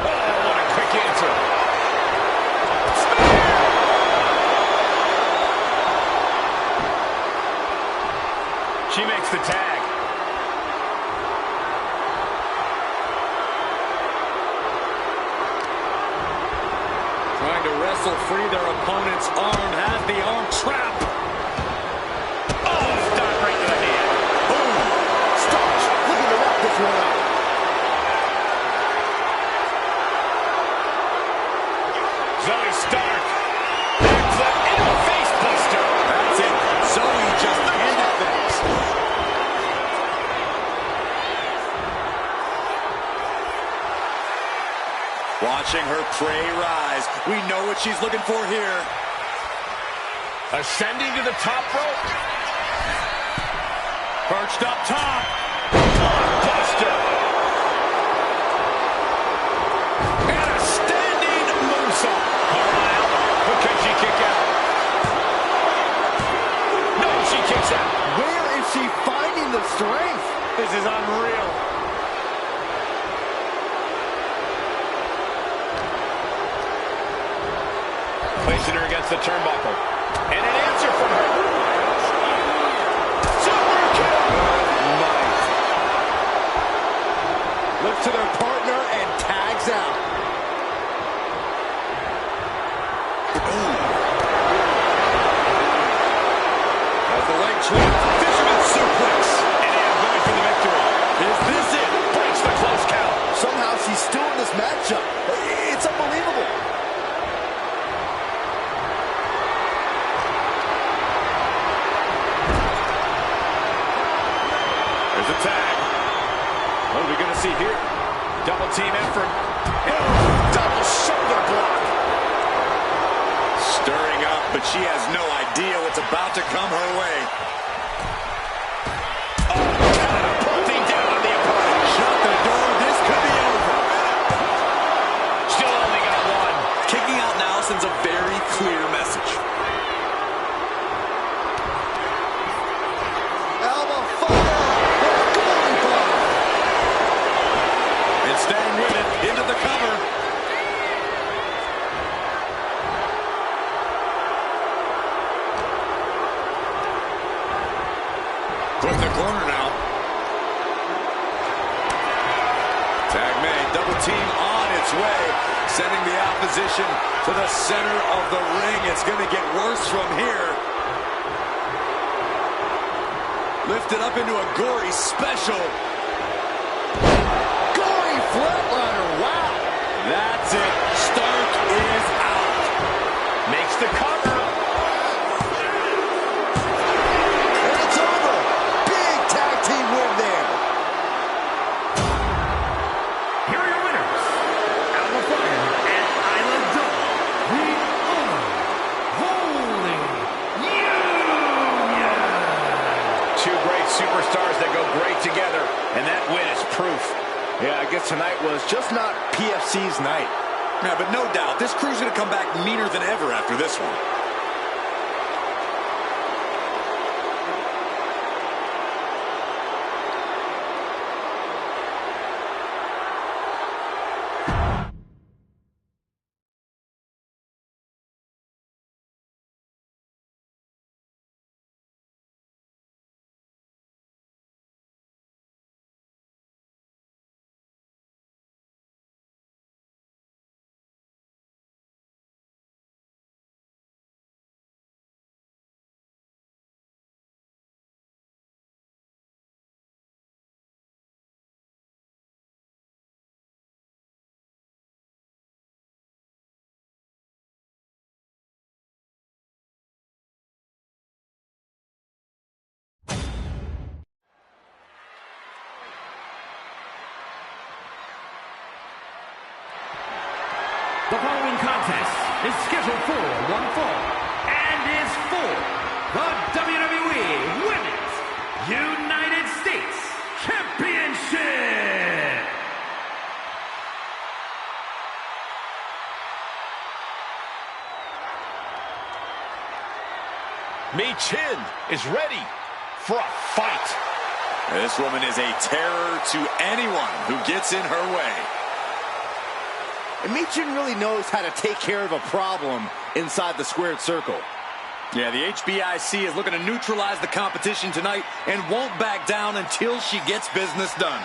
Oh, what a quick answer. She makes the tag. Trying to wrestle free their opponent's arm. Has the arm trapped. Oh, stop right to the hand. Boom. Stark looking to wrap this one up. Zoe Stark. Backflip into a face buster. That's it. Zoe just ended things. Watching her prey rise. We know what she's looking for here. Ascending to the top rope. Perched up top. Buster. And a standing moonsault. Carlisle. But can she kick out? No, she kicks out. Where is she finding the strength? This is unreal. Placing her against the turnbuckle. And an answer from her. Super kick. Nice. Looks to their partner and tags out. As the leg trap. Fisherman suplex. And they are going for the victory. Is this it? Breaks the close count. Somehow she's still in this matchup. It's unbelievable. There's a tag. What are we going to see here? Double team effort. Double shoulder block. Stirring up, but she has no idea what's about to come her way. Catapulting down on the opponent. Shut the door. This could be over. Still only got one. Kicking out now sends a very clear message. Alba fire. Glory bomb. And staying with it into the cover. Put in the corner now. Tag made. Double team on its way. Sending the opposition to the center of the ring. It's going to get worse from here. Lifted up into a gory special. Gory flatliner, wow. That's it. Stark is out. Makes the cover. And it's over. Big tag team win there. Here are your winners, Alba Fire and Isla Dawn. We are Holy Union. Two great superstars that go great together, and that win is proof. Yeah, I guess tonight was just not PFC's night. Yeah, but no doubt, this crew's going to come back meaner than ever after this one. The following contest is scheduled for one fall and is for the WWE Women's United States Championship. Mi Chin is ready for a fight. This woman is a terror to anyone who gets in her way. And Michin really knows how to take care of a problem inside the squared circle. Yeah, the HBIC is looking to neutralize the competition tonight and won't back down until she gets business done.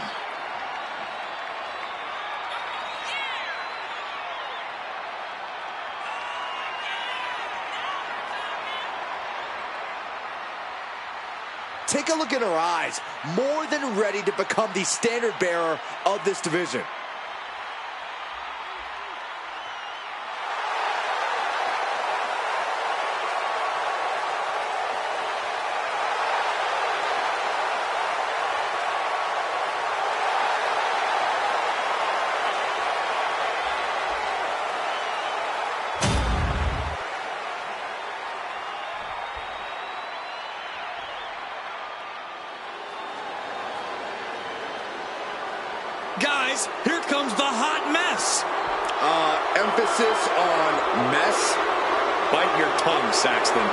Take a look at her eyes, more than ready to become the standard bearer of this division. Guys, here comes the hot mess. Emphasis on mess. Bite your tongue, Saxton.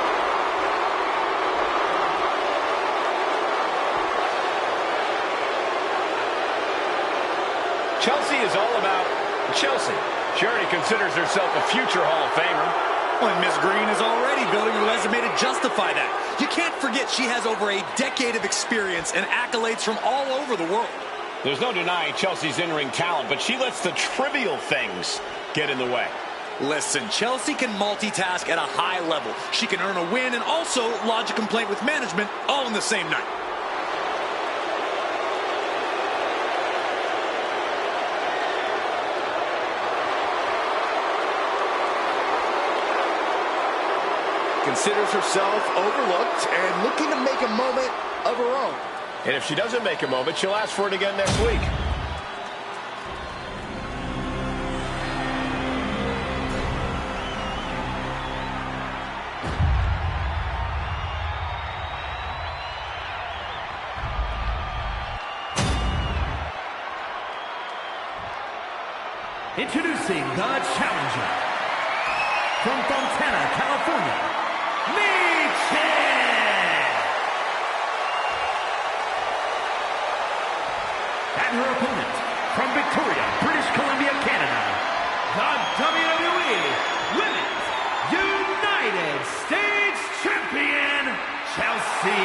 Chelsea is all about Chelsea. She already considers herself a future Hall of Famer. Well, and Miss Green is already building a resume to justify that. You can't forget she has over a decade of experience and accolades from all over the world. There's no denying Chelsea's in-ring talent, but she lets the trivial things get in the way. Listen, Chelsea can multitask at a high level. She can earn a win and also lodge a complaint with management all in the same night. Considers herself overlooked and looking to make a moment of her own. And if she doesn't make a moment, she'll ask for it again next week. Introducing the challenger from Fontana, California, Mi Chin. And her opponent from Victoria, British Columbia, Canada, the WWE Women's United States Champion, Chelsea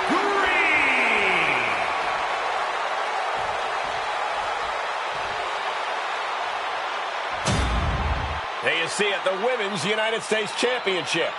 Green. There you see it, the Women's United States Championship.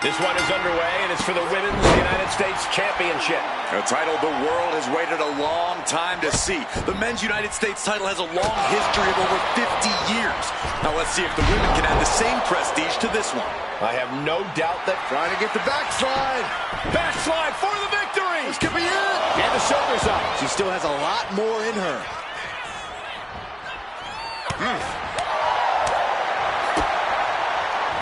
This one is underway, and it's for the Women's United States Championship. A title the world has waited a long time to see. The Men's United States title has a long history of over 50 years. Now let's see if the women can add the same prestige to this one. I have no doubt that... Trying to get the backslide. Backslide for the victory! This could be it. And the shoulders up. She still has a lot more in her.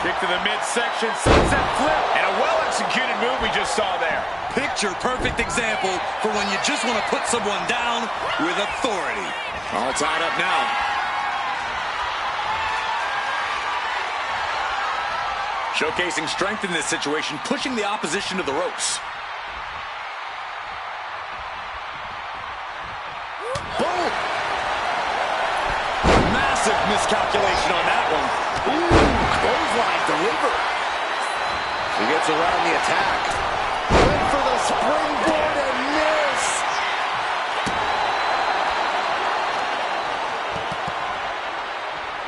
Kick to the midsection, sunset flip, and a well-executed move we just saw there. Picture-perfect example for when you just want to put someone down with authority. All tied up now. Showcasing strength in this situation, pushing the opposition to the ropes. Boom! Massive miscalculation on that one. Ooh, clothesline delivered. She gets around the attack. Went for the springboard and missed.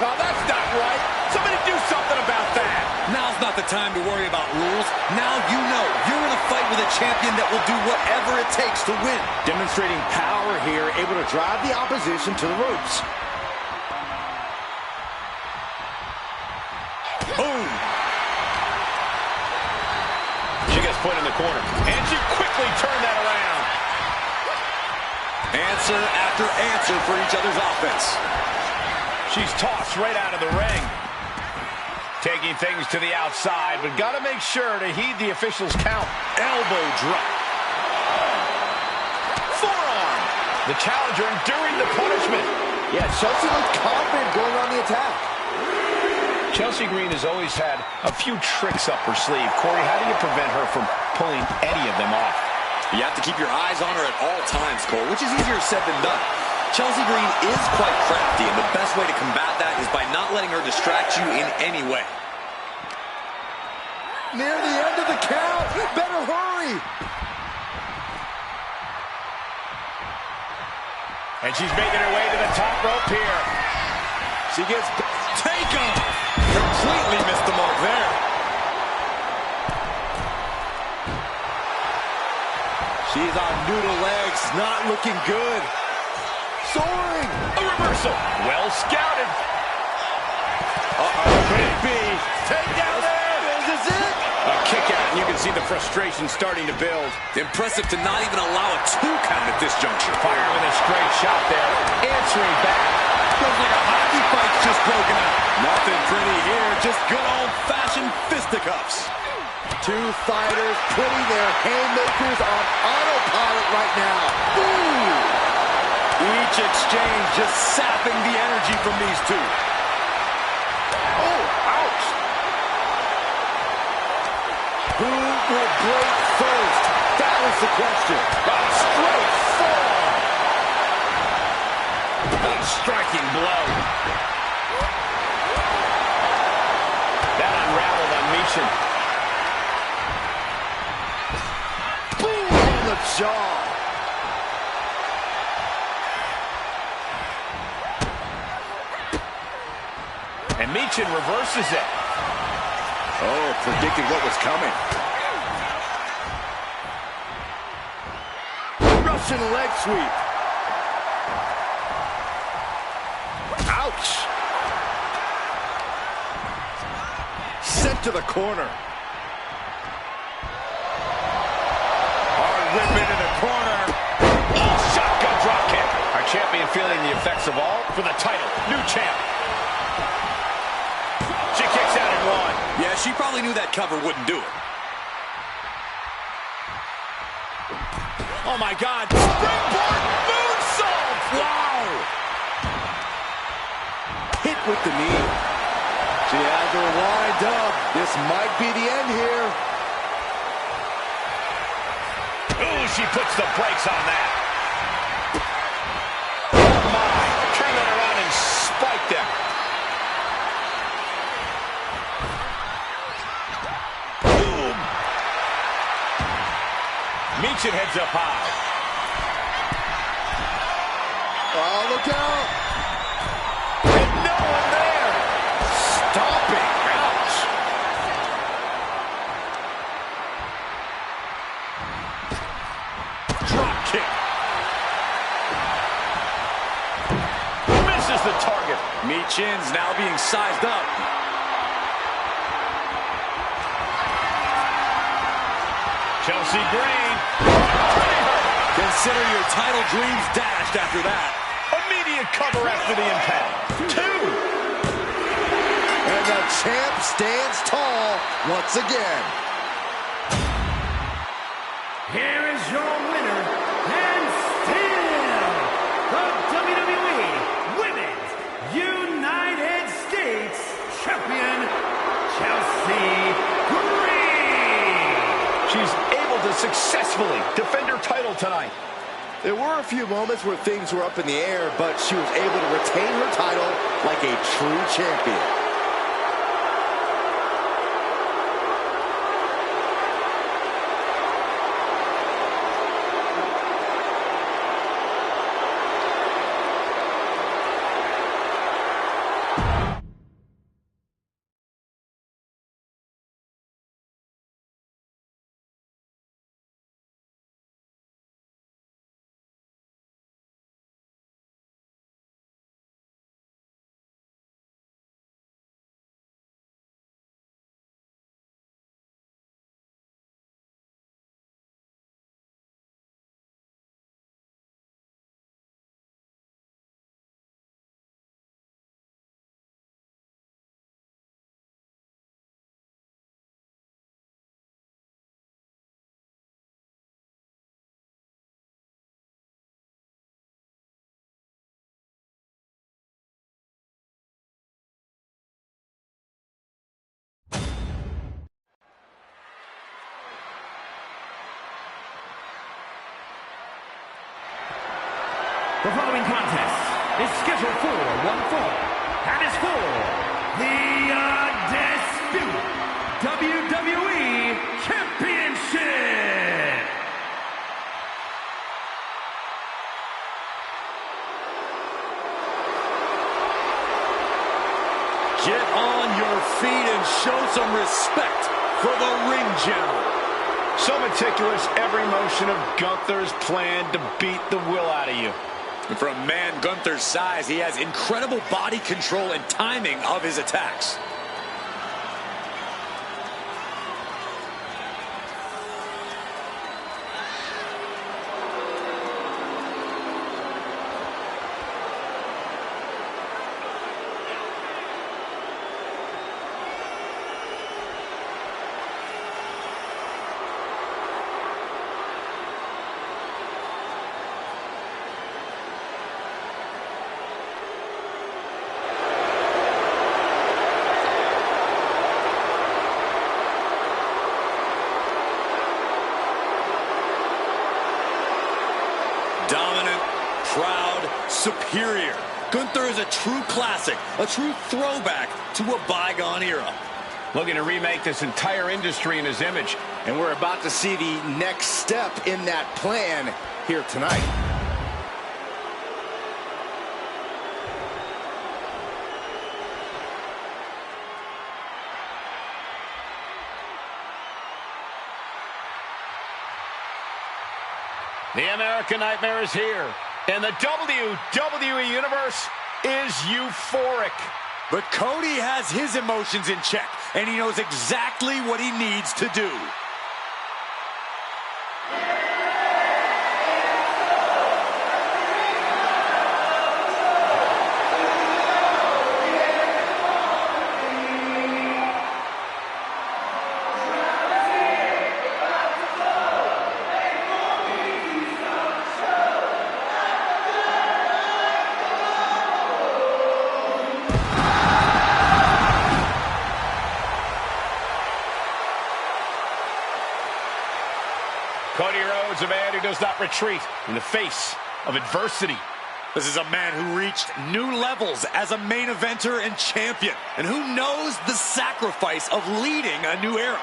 Oh, that's not right. Somebody do something about that. Now's not the time to worry about rules. Now you know you're in a fight with a champion that will do whatever it takes to win. Demonstrating power here, able to drive the opposition to the ropes. Boom! She gets put in the corner, and she quickly turned that around. Answer after answer for each other's offense. She's tossed right out of the ring. Taking things to the outside, but got to make sure to heed the official's count. Elbow drop. Forearm. The challenger enduring the punishment. Yeah, Chelsea looked confident going on the attack. Chelsea Green has always had a few tricks up her sleeve. Corey, how do you prevent her from pulling any of them off? You have to keep your eyes on her at all times, Cole, which is easier said than done. Chelsea Green is quite crafty, and the best way to combat that is by not letting her distract you in any way. Near the end of the count. Better hurry. And she's making her way to the top rope here. She gets taken. Completely missed the mark there. She's on noodle legs, not looking good. Soaring. A reversal. Well scouted. Uh-oh, could it be? Take down there. This is it. A kick out, and you can see the frustration starting to build. Impressive to not even allow a 2 count at this juncture. Fire with a straight shot there. Answering back. Feels like a hockey fight's just broken out. Nothing pretty here, just good old-fashioned fisticuffs. Two fighters putting their haymakers on autopilot right now. Ooh. Each exchange just sapping the energy from these two. Oh, ouch. Who will break first? That was the question. Straight forearm. A striking blow. That unraveled on Michin. Boom on the jaw. And Michin reverses it. Oh, predicting what was coming. Russian leg sweep. Ouch. Sent to the corner. Hard whip into the corner. Oh, shotgun drop kick. Our champion feeling the effects of all for the title. New champ. She kicks out in one. Yeah, she probably knew that cover wouldn't do it. Oh, my God. Springboard moonsault. Wow. Hit with the knee. She has her lined up. This might be the end here. Ooh, she puts the brakes on that. Oh, my. Turn that around and spike them. Boom. Michin heads up high. Oh, look out. And no one there. Stomping. Ouch. chin's now being sized up. Chelsea Green. Consider your title dreams dashed after that. Immediate cover after the impact. 2. And the champ stands tall once again. Here is your winner, and still the WWE Women's United States Champion, Chelsea Green. She's able to successfully defend her title tonight. There were a few moments where things were up in the air, but she was able to retain her title like a true champion. The following contest is scheduled for one fall, and is for the undisputed WWE Championship. Get on your feet and show some respect for the ring general. So meticulous, every motion of Gunther's plan to beat the will out of you. And for a man Gunther's size, he has incredible body control and timing of his attacks. Dominant, proud, superior. Gunther is a true classic, a true throwback to a bygone era. Looking to remake this entire industry in his image. And we're about to see the next step in that plan here tonight. The American Nightmare is here, and the WWE Universe is euphoric. But Cody has his emotions in check, and he knows exactly what he needs to do. Cody Rhodes, a man who does not retreat in the face of adversity. This is a man who reached new levels as a main eventer and champion, and who knows the sacrifice of leading a new era.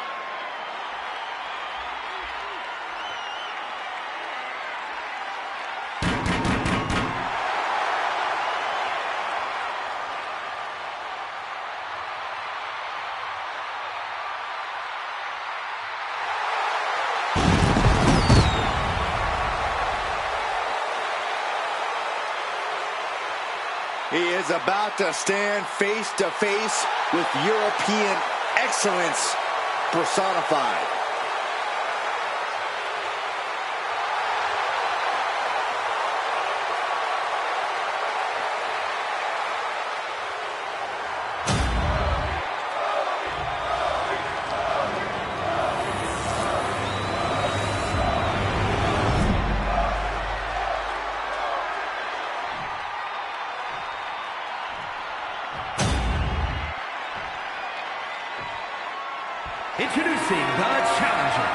He is about to stand face to face with European excellence personified. Introducing the challenger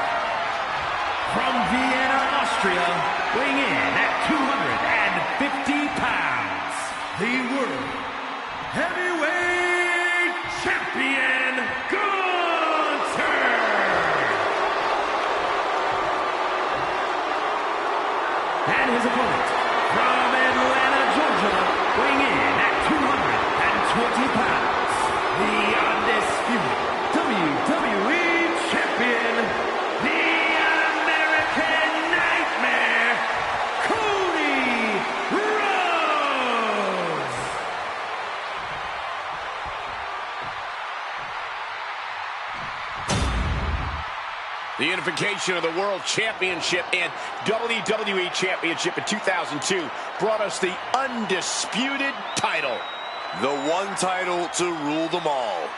from Vienna, Austria, weighing in at 250 pounds, the World Heavyweight Champion, Gunther! And his opponent from Atlanta, Georgia, weighing in at 220 pounds, the undisputed WWE Champion, the American Nightmare, Cody Rhodes. The unification of the World Championship and WWE Championship in 2002 brought us the undisputed title. The one title to rule them all.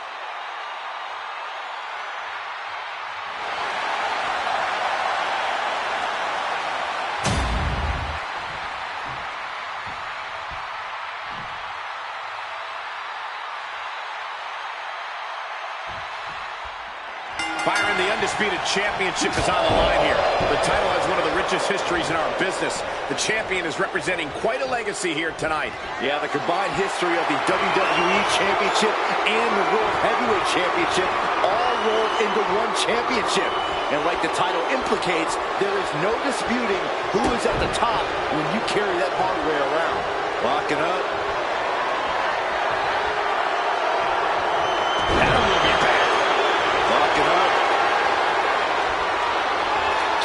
Byron, the undisputed championship is on the line here. The title has one of the richest histories in our business. The champion is representing quite a legacy here tonight. Yeah, the combined history of the WWE Championship and the World Heavyweight Championship all rolled into one championship. And like the title implicates, there is no disputing who is at the top when you carry that hardware around. Locking up. That'll move you back. Locking up.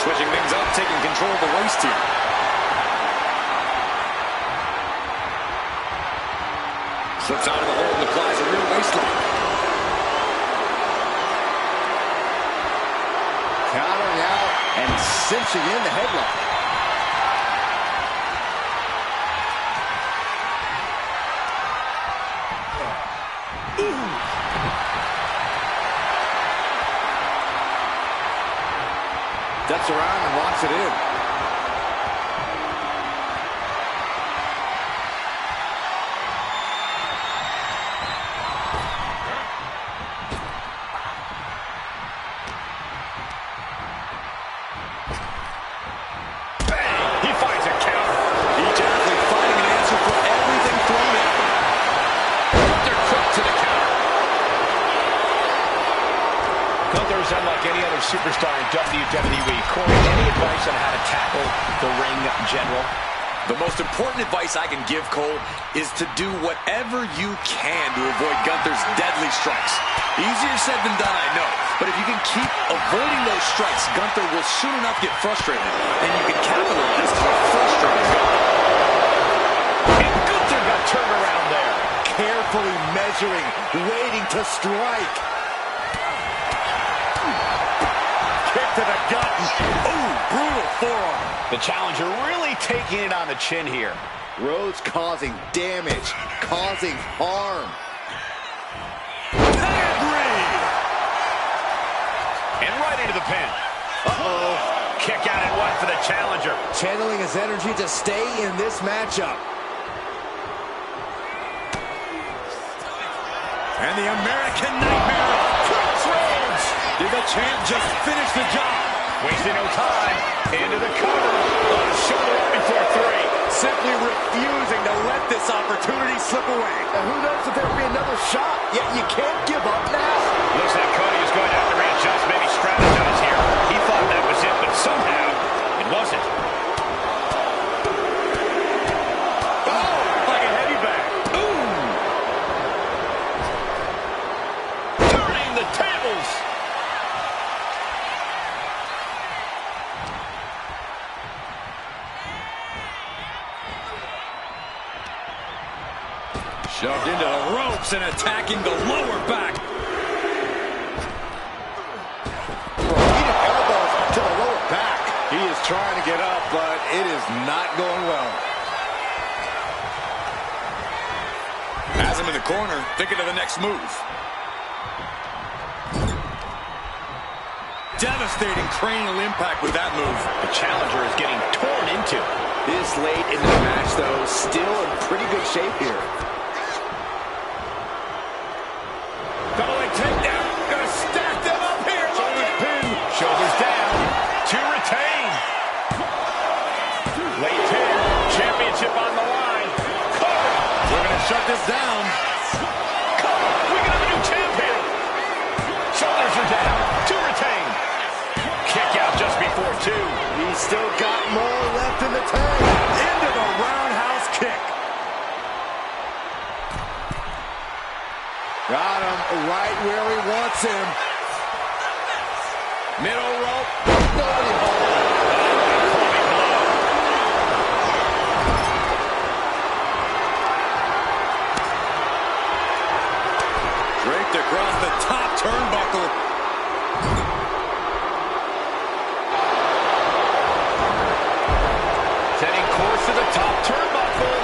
Switching things up, taking control of the waist here. Slips out of the hold and applies a rear waistlock. Countering out and cinching in the headlock. Ducks around and locks it in. He finds a counter. Each athlete finding an answer for everything thrown at them. They're quick to the counter. Gunther is unlike any other superstar in WWE. Corey, any advice on how to tackle the ring general? The most important advice I can give, Cole, is to do whatever you can to avoid Gunther's deadly strikes. Easier said than done, I know. But if you can keep avoiding those strikes, Gunther will soon enough get frustrated. And you can capitalize to frustrate Gunther. And Gunther got turned around there. Carefully measuring, waiting to strike. Kick to the gut. Ooh, brutal forearm. The challenger really taking it on the chin here. Rhodes causing damage, causing harm. Pedigree. And right into the pin. Uh-oh. Kick out at one for the challenger. Channeling his energy to stay in this matchup. And the American Nightmare, Rhodes. Did the champ just finish the job? Wasting no time. Into the cover. On the shoulder up before three. Simply refusing to let this opportunity slip away. And who knows if there will be another shot, yet you can't give up now. Looks like Cody is going to have to readjust, maybe strategize here. He thought that was it, but somehow it wasn't. Oh, like a heavy bag. Ooh. Turning the tables. Shoved into the ropes and attacking the lower back. Repeated elbows to the lower back. He is trying to get up, but it is not going well. Has him in the corner, thinking of the next move. Devastating cranial impact with that move. The challenger is getting torn into. This late in the match, though, still in pretty good shape here. Double leg takedown. Gonna stack them up here. Shoulders pin. Shoulders down. To retain. Late pin. Championship on the line. Cover. We're gonna shut this down. Cover. We got a new champion. Shoulders are down. To retain. Kick out just before 2. He's still got more left in the tank. Into the roundhouse kick. Got him right where he wants him. Middle rope. Nobody home. Draped across the top turnbuckle. Setting course to the top turnbuckle.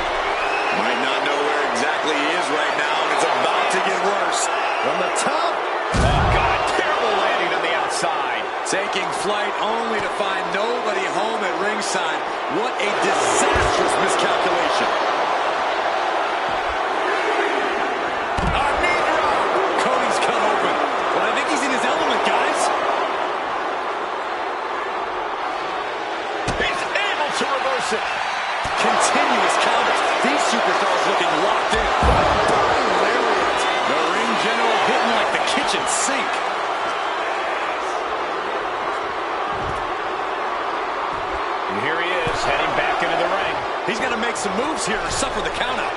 Might not know where exactly he is right now, and it's about to get worse. From the top. Oh, God, terrible landing on the outside. Taking flight only to find nobody home at ringside. What a disastrous miscalculation. A knee drop. Cody's cut open. But I think he's in his element, guys. He's able to reverse it. Continuous counters. These superstars looking locked in. Lariat. The ring general hitting like the kitchen sink. And here he is, heading back into the ring. He's going to make some moves here or suffer the countout.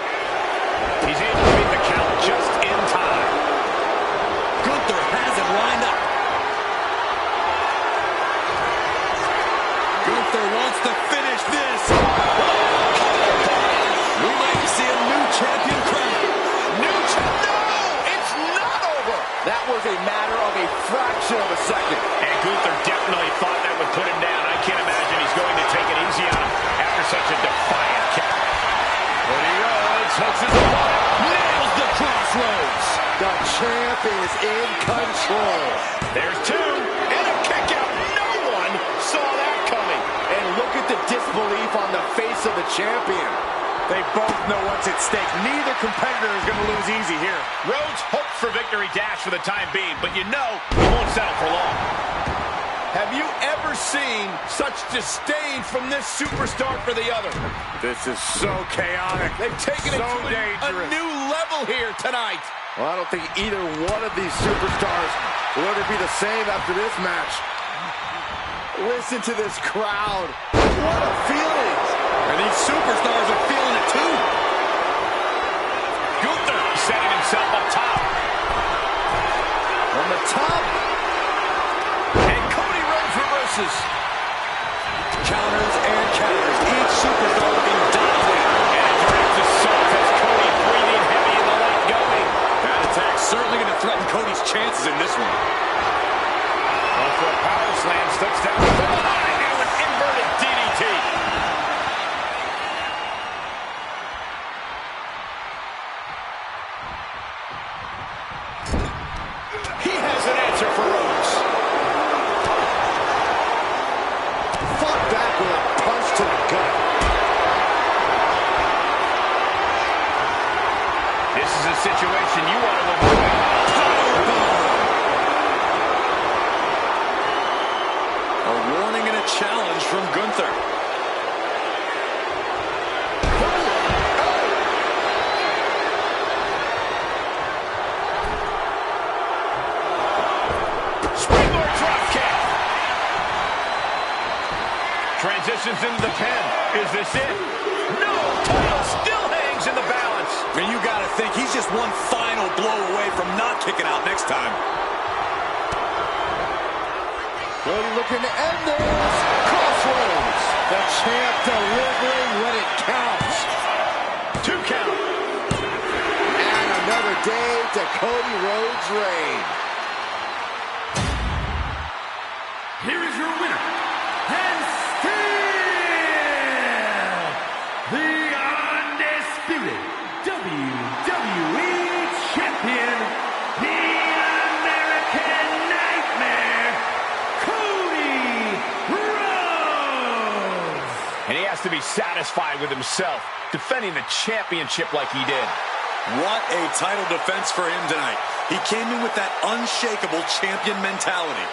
He's able to beat the count just in time. Gunther has him lined up. Gunther wants to finish this. We might see a new champion crown. New champion. No, it's not over. That was a matter of a fraction of a second. And Gunther definitely thought that would put him down. I can't imagine he's going to take it easy on him after such a defiant kick. Cody Rhodes hooks his opponent. Nails the crossroads. The champ is in control. There's 2. And a kick out. No one saw that coming. And look at the disbelief on the face of the champion. They both know what's at stake. Neither competitor is going to lose easy here. Rhodes hopes for victory dash for the time being, but you know he won't settle for long. Have you ever seen such disdain from this superstar for the other? This is so chaotic. They've taken it to a new level here tonight. Well, I don't think either one of these superstars will ever be the same after this match. Listen to this crowd. What a feeling. And these superstars are feeling it too. Gunther setting himself up top. From the top. And Cody Rhodes reverses. Counters and counters. Each superstar looking dominant. And a direct assault as Cody breathing heavy in the left going. That attack's certainly going to threaten Cody's chances in this one. Going for a power slam, slips down the line into an inverted DDT. He has an answer for Rhodes. Fought back with a punch to the gut. This is a situation you want to avoid. A warning and a challenge from Gunther. Springboard drop kick. Transitions into the pin. Is this it? No! Title still hangs in the balance. I mean, you got to think he's just one final blow away from not kicking out next time. Cody looking to end this. Crossroads. The champ delivering when it counts. 2 count. day to Cody Rhodes' reign. Here is your winner, and still the undisputed WWE Champion, the American Nightmare, Cody Rhodes. And he has to be satisfied with himself, defending the championship like he did. What a title defense for him tonight. He came in with that unshakable champion mentality.